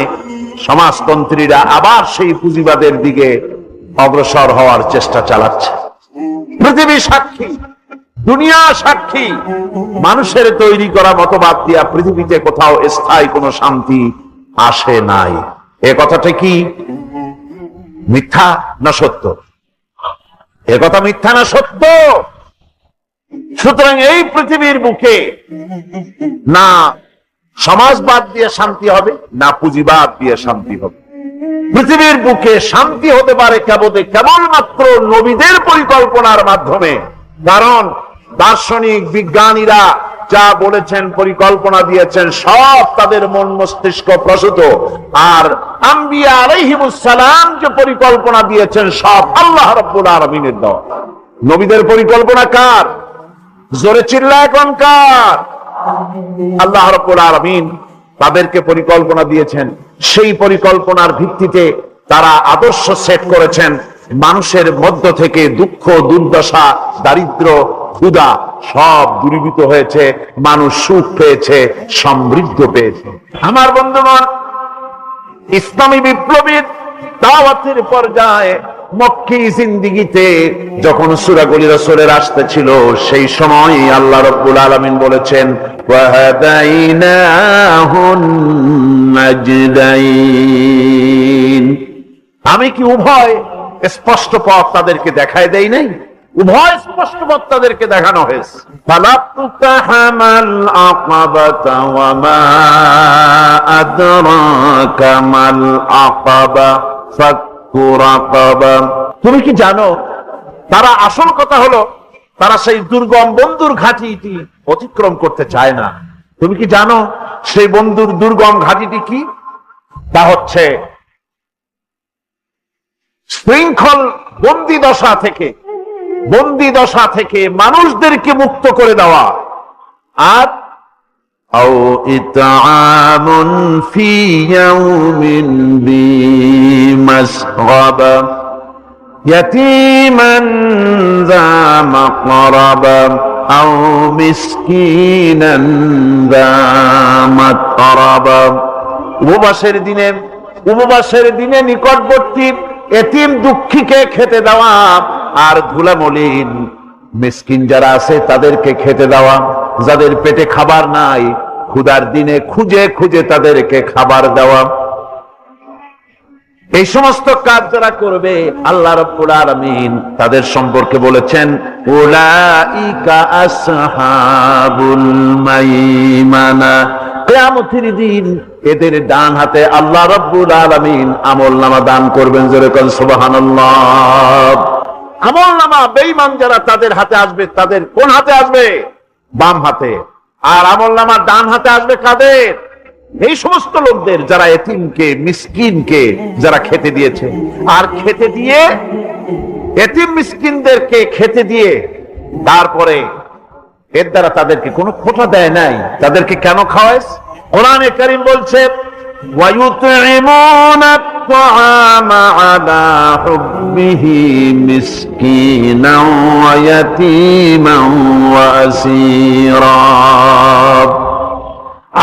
সমাজতন্ত্রীরা আবার সেই পুঁজিবাদের দিকে অগ্রসর হওয়ার চেষ্টা চালাচ্ছে। পৃথিবী সাক্ষী, দুনিয়া সাক্ষী, মানুষের তৈরি করা মতবাদ দিয়া পৃথিবীতে কোথাও স্থায়ী কোনো শান্তি আসে নাই। এ কথাটা কি মিথ্যা না সত্য? এ কথা মিথ্যা না সত্য? সুতরাং এই পৃথিবীর বুকে না সমাজবাদ দিয়ে শান্তি হবে, না পুঁজিবাদ দিয়ে শান্তি হবে। পৃথিবীর বুকে শান্তি হতে পারে কেবলমাত্র নবীদের পরিকল্পনার মাধ্যমে। কারণ দার্শনিক বিজ্ঞানীরা যা বলেছেন, পরিকল্পনা দিয়েছেন, সব তাদের মন মস্তিষ্ক প্রসূত। আর আম্বিয়া আলাইহিমুস সালাম যে পরিকল্পনা দিয়েছেন, সব আল্লাহ রাব্বুল আলামিনের দেওয়া। নবীদের পরিকল্পনা কার? জোরে চিল্লায় কোন কার? আল্লাহ রাব্বুল আলামিন তাদেরকে পরিকল্পনা দিয়েছেন। সেই পরিকল্পনার ভিত্তিতে তারা আদর্শ সেট করেছেন। মানুষের মধ্য থেকে দুঃখ, দুর্দশা, দারিদ্র, ক্ষুধা সব দূরীভূত হয়েছে, মানুষ সুখ পেয়েছে, সমৃদ্ধ পেয়েছে। আমার বন্ধুগণ, ইসলামী বিপ্লবীর দাওয়াতের পর্যায়ে মক্কি জিন্দেগিতে যখন সূরাগুলি রাসূলের আসতেছিল, সেই সময় আল্লাহ রাব্বুল আলামিন বলেছেন ওয়াহাদাইনাহুন নাজদাইন, আমি কি উভয় স্পষ্ট পথ তাদেরকে দেখায় দেই নাই? উভয় স্পষ্ট পথ তাদেরকে দেখানো হয়েছে। ফালাক্তাহামাল আকাবাতা ওয়া মা আদরাকা মাল আকাবা ফাক্কু রাকাবা। তুমি কি জানো, তারা আসল কথা হলো তারা সেই দুর্গম বন্ধুর ঘাঁটিটি অতিক্রম করতে চায় না। তুমি কি জানো সেই বন্ধুর দুর্গম ঘাঁটিটি কি? তা হচ্ছে শৃঙ্খল বন্দি দশা থেকে মানুষদেরকে মুক্ত করে দেওয়া, আর আও ইতআমুন ফি ইয়াউমিন বি মাসগাবা ইয়াতীমান যা মাকরাবা আও মিসকিনান যা মাতরাবা। উপবাসের দিনে নিকটবর্তী এতিম দুঃখীকে খেতে দেওয়া, আর ধুলামলিন মিসকিন যারা আছে তাদেরকে খেতে দেওয়া, যাদের পেটে খাবার নাই ক্ষুধার দিনে খুঁজে খুঁজে তাদেরকে খাবার দেওয়া। এই সমস্ত কাজ যারা করবে আল্লাহ রাব্বুল আলামিন তাদের সম্পর্কে বলেছেন উলাইকা আসহাবুল মাইমানা। কিয়ামতের দিন এদের ডান হাতে আল্লাহ রাব্বুল আলামিন আমলনামা দান করবেন। জোরে কোন সুবহানাল্লাহ। আমলনামা বেঈমান যারা তাদের হাতে আসবে, তাদের কোন হাতে আসবে? বাম হাতে। আর আমলনামা ডান হাতে আসবে কাদের? এই সমস্ত লোকদের যারা এতিমকে মিসকিনকে যারা খেতে দিয়েছে, আর খেতে দিয়ে এতিম মিসকিনদেরকে খেতে দিয়ে তারপরে এর দ্বারা তাদেরকে কোনো খোঁটা দেয় নাই। তাদেরকে কেন খাওয়ায়? কোরআনে কারীম বলছে ওয়ায়ুতঈমুনা আত-তাআমা আলা হুব্বিহি মিসকিনান ওয়া ইয়াতীমান ওয়া আসীরা।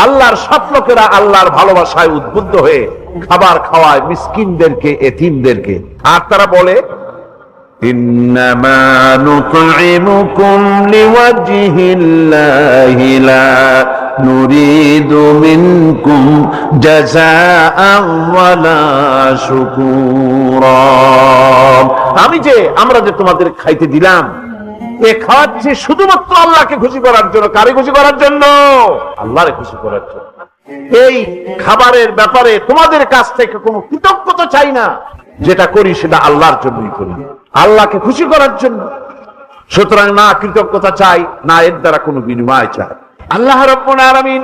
আল্লাহর সৎ লোকেরা আল্লাহর ভালোবাসায় উদ্বুদ্ধ হয়ে খাবার খাওয়ায় মিসকিনদেরকে, এতিমদেরকে। আর তারা বলে ইন্নামা নুতঈমুকুম লিওয়াজহিল্লাহি লা নুরিদু মিনকুম জাযাআন ওয়ালা শুকুরা। আমরা যে তোমাদের খাইতে দিলাম, এ খাওয়াচ্ছে শুধুমাত্র আল্লাহকে খুশি করার জন্য। কারে খুশি করার জন্য? আল্লাহরে খুশি করার জন্য। এই খাবারের ব্যাপারে তোমাদের কাছ থেকে কোনো কৃতজ্ঞতা চাই না, যেটা করি সেটা আল্লাহর জন্যই করি, আল্লাহকে খুশি করার জন্য। সুতরাং না কৃতজ্ঞতা চাই, না এর দ্বারা কোনো বিনিময় চাই। আল্লাহ রাব্বুল আলামিন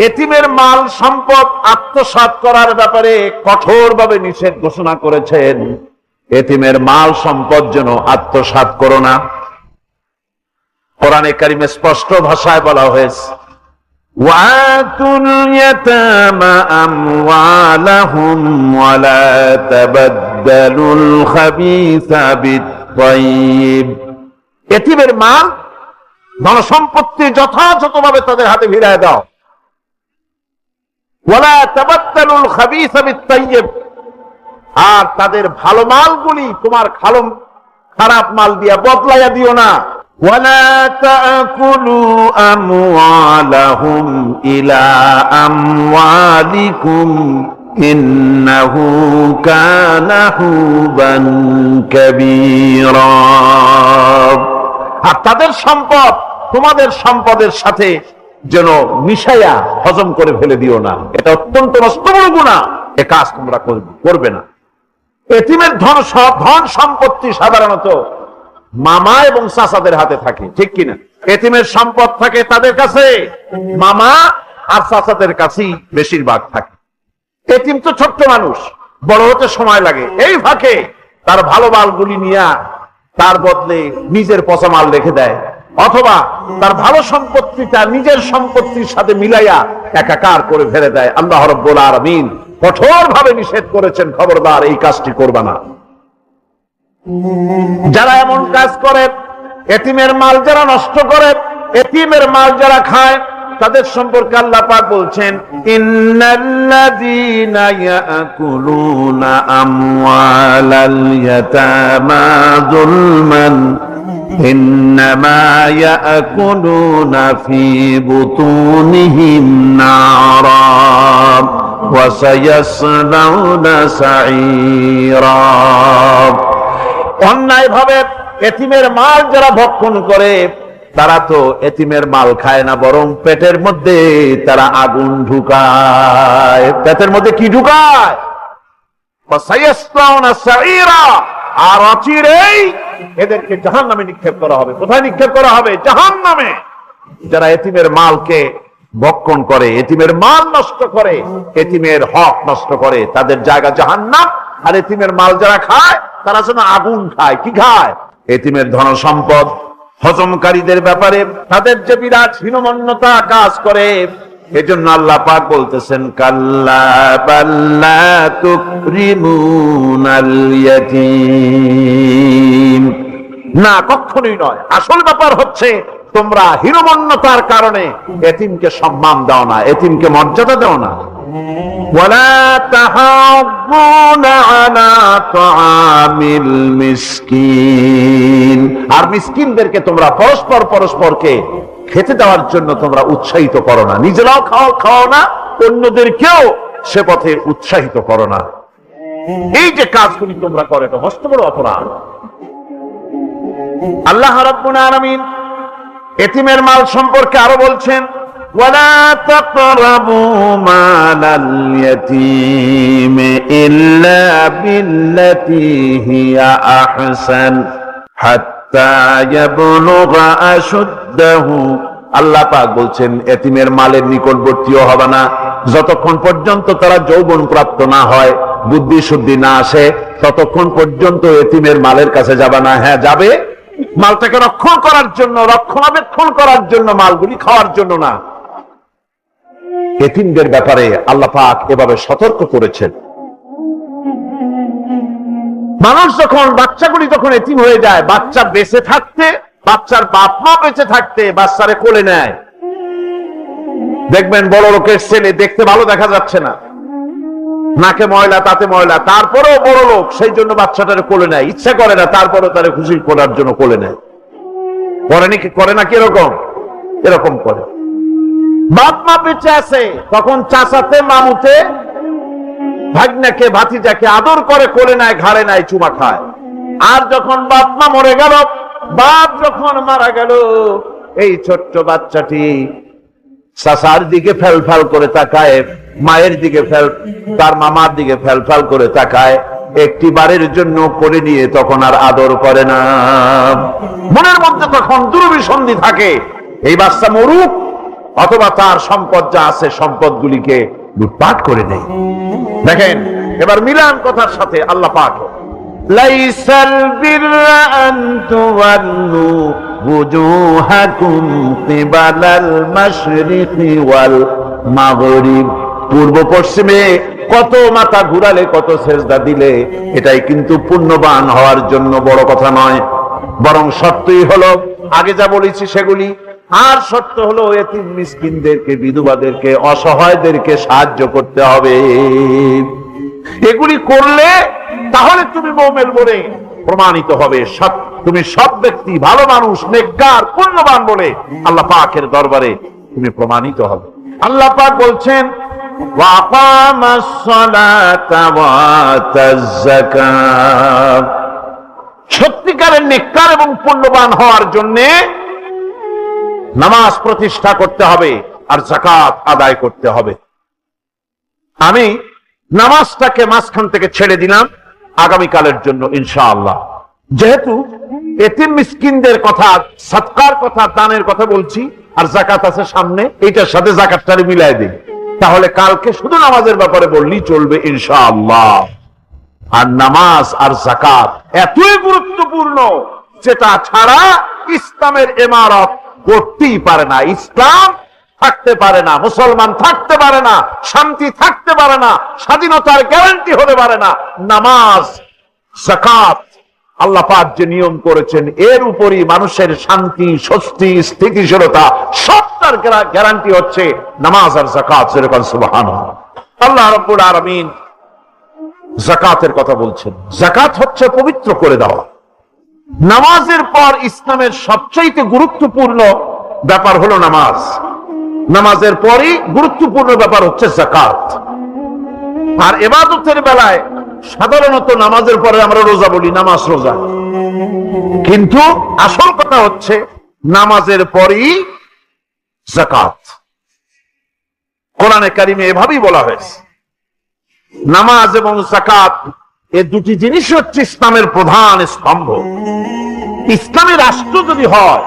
এতিমের মাল সম্পদ আত্মসাৎ করার ব্যাপারে কঠোরভাবে নিষেধ ঘোষণা করেছেন। এতিমের মাল সম্পদ যেন আত্মসাৎ করো না। কোরআনে কারিমে স্পষ্ট ভাষায় বলা হয়েছে ওয়াতুল ইয়াতামা আমওয়ালাহুম ওয়া লা তাবাদদালুল খাবিসা বিত-তাইয়্যিব। এতিমের মাল ধন সম্পত্তি যথাযথভাবে তাদের হাতে ফিরিয়ে দাও। ওয়া লা তাবাদদালুল খাবিসা বিত-তাইয়্যিব। আর তাদের ভালো মালগুলি তোমার খারাপ মাল দিয়া বদলাইয়া দিও না। ওয়ালা তাকুলু আমওয়ালাহুম ইলা আমওয়ালিকুম ইন্নাহু কানা হুবান কাবীরা। আর তাদের সম্পদ তোমাদের সম্পদের সাথে যেন মিশাইয়া হজম করে ফেলে দিও না। এটা অত্যন্ত মস্ত বড় গুনাহ। এ কাজ তোমরা করবে না। এতিমের ধন সম্পত্তি সাধারণত মামা এবং চাচাদের হাতে থাকে, ঠিক কিনা? এতিমের সম্পদ থাকে তাদের কাছে, মামা আর চাচাদের কাছেই বেশিরভাগ থাকে। এতিম তো ছোট্ট মানুষ, বড় হতে সময় লাগে। এই ফাঁকে তার ভালো মালগুলি নিয়ে তার বদলে নিজের পচা মাল রেখে দেয়, অথবা তার ভালো সম্পত্তিটা নিজের সম্পত্তির সাথে মিলাইয়া একাকার করে ফেলে দেয়। আল্লাহ রাব্বুল আলামিন কঠোর ভাবে নিষেধ করেছেন, খবরদার এই কাজটি করবে না। যারা এমন কাজ করে, এতিমের মাল যারা নষ্ট করে, এতিমের মাল যারা খায়, তাদের সম্পর্কে আল্লাহ পাক বলছেন ইন্নাল্লাযীনা ইয়াকুলুনা আমওয়ালাল ইয়াতামা যুলমান ইন্নামা ইয়াকুলুনা ফি বুতুনিহিম নারা ওয়া সায়াসলাউনা সাঈরা। অন্যায়ভাবে এতিমের মাল যারা ভক্ষণ করে তারা তো এতিমের মাল খায় না, বরং পেটের মধ্যে তারা আগুন ঢুকায়। পেটের মধ্যে কি ঢুকায়? আর অচিরেই এদেরকে জাহান্নামে নিক্ষেপ করা হবে। কোথায় নিক্ষেপ করা হবে? জাহান্নামে। যারা এতিমের মালকে ভক্ষণ করে, এতিমের মাল নষ্ট করে, এতিমের হক নষ্ট করে, তাদের জায়গা জাহান্নাম। আর এতিমের মাল যারা খায় তারা যেন আগুন খায়। কি খায়? এতিমের ধন সম্পদ হজমকারীদের ব্যাপারে তাদের যে বিরাট হীনমন্যতা কাজ করে। এজন্য আল্লাহ পাক বলতেছেন, কাল্লা বাল্লা তুকরিমুনাল ইয়াতীম। না, কখনোই নয়। আসল ব্যাপার হচ্ছে তোমরা হীনমন্যতার কারণে এতিমকে সম্মান দাও না, এতিমকে মর্যাদা দাও না। ওয়ালা তাহাব্বুনা আলা তাআমিল মিসকিন। আর মিসকিনদেরকে তোমরা পরস্পরকে খেতে দেওয়ার জন্য তোমরা উৎসাহিত করো না। নিজেরাও খাও না, অন্যদেরকেও সে পথে উৎসাহিত করো না। এই যে কাজগুলি তোমরা করো, এটা মস্ত বড় অপরাধ। আল্লাহ রাব্বুল আলামিন এতিমের মাল সম্পর্কে আরো বলছেন, ওয়ালা তাকরাবু মালাল ইয়াতীম ইল্লা বিল্লাতী হিয়া আহসান হাত্তা ইয়াবলুগা আশুদ্দাহু। আল্লাহ পাক বলছেন, এতিমের মালের নিকটবর্তীও হবে না যতক্ষণ পর্যন্ত তারা যৌবন প্রাপ্ত না হয়, বুদ্ধি শুদ্ধি না আসে, ততক্ষণ পর্যন্ত এতিমের মালের কাছে যাবে না। হ্যাঁ, যাবে মালটাকে রক্ষণ করার জন্য, রক্ষণাবেক্ষণ করার জন্য, মালগুলি খাওয়ার জন্য না। এতিমদের ব্যাপারে আল্লাহ পাক এভাবে সতর্ক করেছেন। মানুষ যখন, বাচ্চাগুলি যখন এতিম হয়ে যায়, বাচ্চা বেঁচে থাকতে, বাচ্চার বাপ মা বেঁচে থাকতে বাচ্চারে কোলে নেয়। দেখবেন বড় লোকের ছেলে দেখতে ভালো দেখা যাচ্ছে না, নাকে ময়লা, তাতে ময়লা, তারপরেও বড় লোক, সেই জন্য বাচ্চাটারে কোলে নেয়। ইচ্ছা করে না, তারপরেও তারা খুশি করার জন্য কোলে নেয়। করে না কি এরকম করে। বাপ মা বেঁচে আছে, তখন চাচাতে, মামুতে, ভাগ্নাকে, ভাতিজাকে আদর করে কোলে নেয়, ঘাড়ে নেয়, চুমা খায়। আর যখন বাপ মা মরে গেল, বাপ যখন মারা গেল, এই ছোট্ট বাচ্চাটি চাচার দিকে ফেলফাল করে তাকায়, মায়ের দিকে তার মামার দিকে ফেলফাল করে তাকায়, একটি বারের জন্য কোলে নিয়ে তখন আর আদর করে না। মনের মধ্যে তখন দুরভিসন্ধি থাকে, এই বাচ্চা মরুক, অথবা তার সম্পদ যা আছে সম্পদগুলিকে লুটপাট করে নেয়। দেখেন, এবার মিলান কথার সাথে আল্লাহ পাক, লাইসাল বিররা আন তুওয়াল্লু ওয়ুজুহাকুম কিবালাল মাশরিকি ওয়াল মাগরিব। পূর্ব পশ্চিমে কত মাথা ঘুরালে, কত সেজদা দিলে, এটাই কিন্তু পুণ্যবান হওয়ার জন্য বড় কথা নয়। বরং সত্যই হলো আগে যা বলেছি সেগুলি। আর সত্য হলো এতিম মিসকিনদেরকে, বিধবাদেরকে, অসহায়দেরকে সাহায্য করতে হবে। এগুলি করলে তাহলে তুমি মুমিন বলে প্রমাণিত হবে, তুমি সৎ ব্যক্তি, ভালো মানুষ, নেককার, পুণ্যবান বলে আল্লাহ পাকের দরবারে তুমি প্রমাণিত হবে। আল্লাহ পাক বলছেন, ওয়াকামাস সালাতা ওয়া আতাজ যাকাত। সত্যিকারের নেককার এবং পুণ্যবান হওয়ার জন্য নামাজ প্রতিষ্ঠা করতে হবে আর যাকাত আদায় করতে হবে। আমি নামাজটাকে মাঝখান থেকে ছেড়ে দিলাম আগামীকালের জন্য ইনশাআল্লাহ। যেহেতু এতিম মিসকিনদের কথা, সাদকার কথা, দানের কথা বলছি, আর যাকাত আছে সামনে, এইটার সাথে যাকাতটারে মিলাই দিই, তাহলে কালকে শুধু নামাজের ব্যাপারে বললেই চলবে ইনশাআল্লাহ। আর নামাজ আর যাকাত এতই গুরুত্বপূর্ণ, যেটা ছাড়া ইসলামের ইমারত করতেই পারে না, ইসলাম থাকতে পারে না, মুসলমান থাকতে পারে না, শান্তি থাকতে পারে না, স্বাধীনতার গ্যারান্টি হতে পারে না। নামাজ, যাকাত আল্লাহ পাক যে নিয়ম করেছেন, এর উপরই মানুষের শান্তি, স্বস্তি, স্থিতিশীলতা সবটার গ্যারান্টি হচ্ছে নামাজ আর যাকাত। সুবহানাল্লাহ। আল্লাহ রাব্বুল আলামিন যাকাতের কথা বলছেন। যাকাত হচ্ছে পবিত্র করে দেওয়া। নামাজের পর ইসলামের সবচেয়ে গুরুত্বপূর্ণ ব্যাপার হলো নামাজ। নামাজের পরই গুরুত্বপূর্ণ ব্যাপার হচ্ছে যাকাত। আর ইবাদতের বেলায় সাধারণত নামাজের পরে আমরা রোজা বলি, নামাজ রোজা, কিন্তু আসল কথা হচ্ছে নামাজের পরই যাকাত। কোরআনে কারিমে এভাবেই বলা হয়েছে, নামাজ এবং যাকাত এই দুটি জিনিস হচ্ছে ইসলামের প্রধান স্তম্ভ। ইসলামী রাষ্ট্র যদি হয়,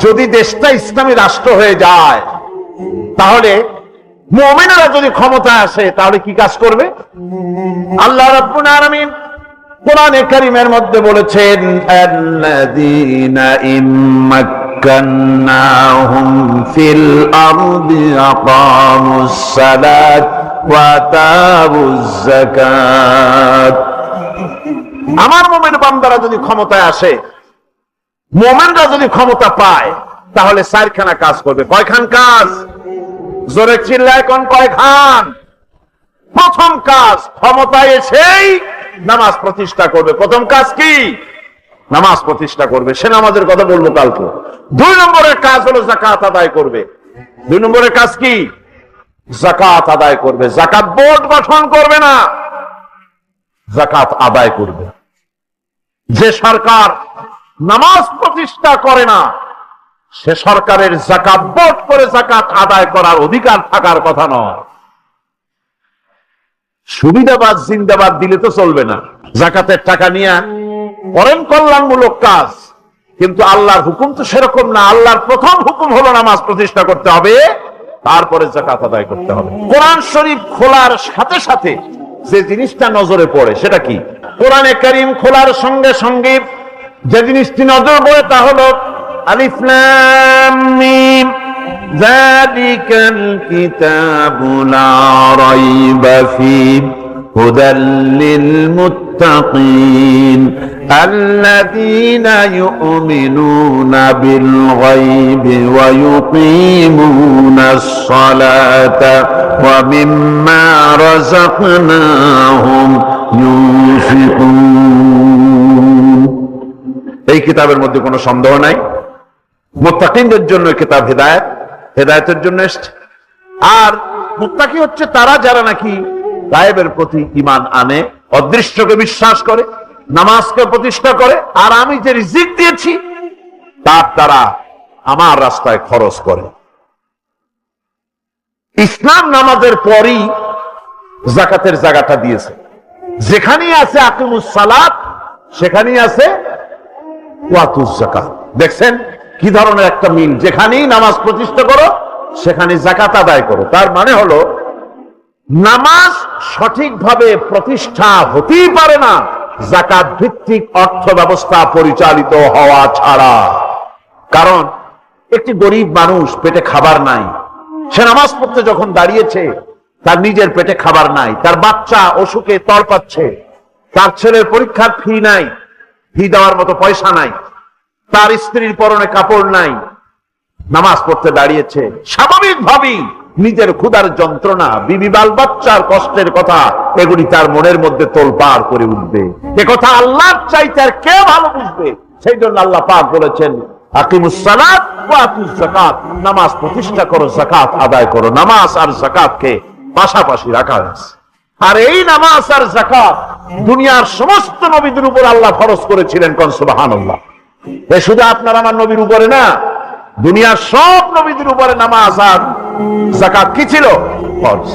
যদি দেশটা ইসলামী রাষ্ট্র হয়ে যায়, তাহলে মুমিনেরা যদি ক্ষমতায় আসে তাহলে কি কাজ করবে? আল্লাহ রাব্বুল আলামিন কোরআনে কারীমের মধ্যে বলেছেন, আল্লাযীনা ইম্মাক্কান্নাহুম ফিল আরদি আকামুস সালাত ওয়া আতাউজ যাকাত। আমার মুমিন বান্দারা যদি ক্ষমতায় আসে, মুমিনরা যদি ক্ষমতা পায়, তাহলে চারখানা কাজ করবে। কয়খান কাজ? জোরে চিল্লায় কোন কয়খান? প্রথম কাজ, ক্ষমতায় এসেই নামাজ প্রতিষ্ঠা করবে। প্রথম কাজ কি? নামাজ প্রতিষ্ঠা করবে। সে নামাজের কথা বলবো কালকে। 2 নম্বরের কাজ হলো যাকাত আদায় করবে। 2 নম্বরের কাজ কি? যাকাত আদায় করবে। যাকাত বোর্ড গঠন করবে না, যাকাত আদায় করবে। যে সরকার নামাজ প্রতিষ্ঠা করে না, সে সরকারের যাকাত বোর্ড করে যাকাত আদায় করার অধিকার থাকার কথা নয়। সুবিধাবাদ জিন্দাবাদ দিলে তো চলবে না। যাকাতের টাকা নিয়ে করেন কল্যাণমূলক কাজ, কিন্তু আল্লাহর হুকুম তো সেরকম না। আল্লাহর প্রথম হুকুম হলো নামাজ প্রতিষ্ঠা করতে হবে, তারপরে যাকাত আদায় করতে হবে। কোরআন শরীফ খোলার সাথে সাথে যে জিনিসটা নজরে পড়ে সেটা কি? কোরআনে কারীম খোলার সঙ্গে সঙ্গে যে জিনিসটি নজর পড়ে তা হলো আলিফ লাম মিম যালিকাল কিতাবু লা রাইবা ফীহি হুদাল লিল মুত্তাকিন আল্লাযীনা ইউমিনুনা বিল গায়বি ওয়া ইউকিমুনাস সালাতা ওয়া মিম্মা রাযাকনাহুম ইউনফিকুন। এই কিতাবের মধ্যে কোনো সন্দেহ নাই, মুত্তাকিনদের জন্য কিতাব হেদায়েত, হেদায়েতের জন্য এসেছে। আর মুত্তাকি হচ্ছে তারা যারা নাকি গায়েবের প্রতি ঈমান আনে, অদৃশ্যকে বিশ্বাস করে, নামাজকে প্রতিষ্ঠা করে, আর আমি যে রিজিক দিয়েছি তার দ্বারা আমার রাস্তায় খরচ করে। ইসলাম নামাজের পরই যাকাতের জায়গাটা দিয়েছে। যেখানেই আছে আকিমুস সালাত, সেখানেই আছে ওয়াতুজ যাকাত। দেখছেন কি ধরনের একটা মিল? যেখানেই নামাজ প্রতিষ্ঠা করো সেখানে যাকাত আদায় করো। তার মানে হলো নামাজ সঠিকভাবে প্রতিষ্ঠা হতেই পারে না যাকাত ভিত্তিক অর্থ ব্যবস্থা পরিচালিত হওয়া ছাড়া। কারণ একটি গরিব মানুষ, পেটে খাবার নাই, সে নামাজ পড়তে যখন দাঁড়িয়েছে তার নিজের পেটে খাবার নাই, তার বাচ্চা অসুখে তড়পাচ্ছে, তার ছেলের পরীক্ষার ফি নাই, ফি দেওয়ার মতো পয়সা নাই, তার স্ত্রীর পরনে কাপড় নাই, নামাজ পড়তে দাঁড়িয়েছে, স্বাভাবিকভাবেই নিজের ক্ষুধার যন্ত্রণা, বিবি বাল বাচ্চার কষ্টের কথা এগুলি তার মনের মধ্যে তোলপাড় করে উঠবে। এ কথা আল্লাহর চাইতে আর কে ভালো বুঝবে? সেই জন্য আল্লাহ পাক বলেছেন, আকিমুস সালাত ওয়া আতুজ যাকাত, নামাজ প্রতিষ্ঠা করো, যাকাত আদায় করো। নামাজ আর যাকাতকে পাশাপাশি রাখা হয়েছে। আর এই নামাজ আর যাকাত দুনিয়ার সমস্ত নবীদের উপর আল্লাহ ফরজ করেছিলেন। কোন সুবহানাল্লাহ। এ শুধু আপনার আমার নবীর উপরে না, দুনিয়ার সব নবীদের উপরে নামাজ আর যাকাত কি ছিল? ফরজ।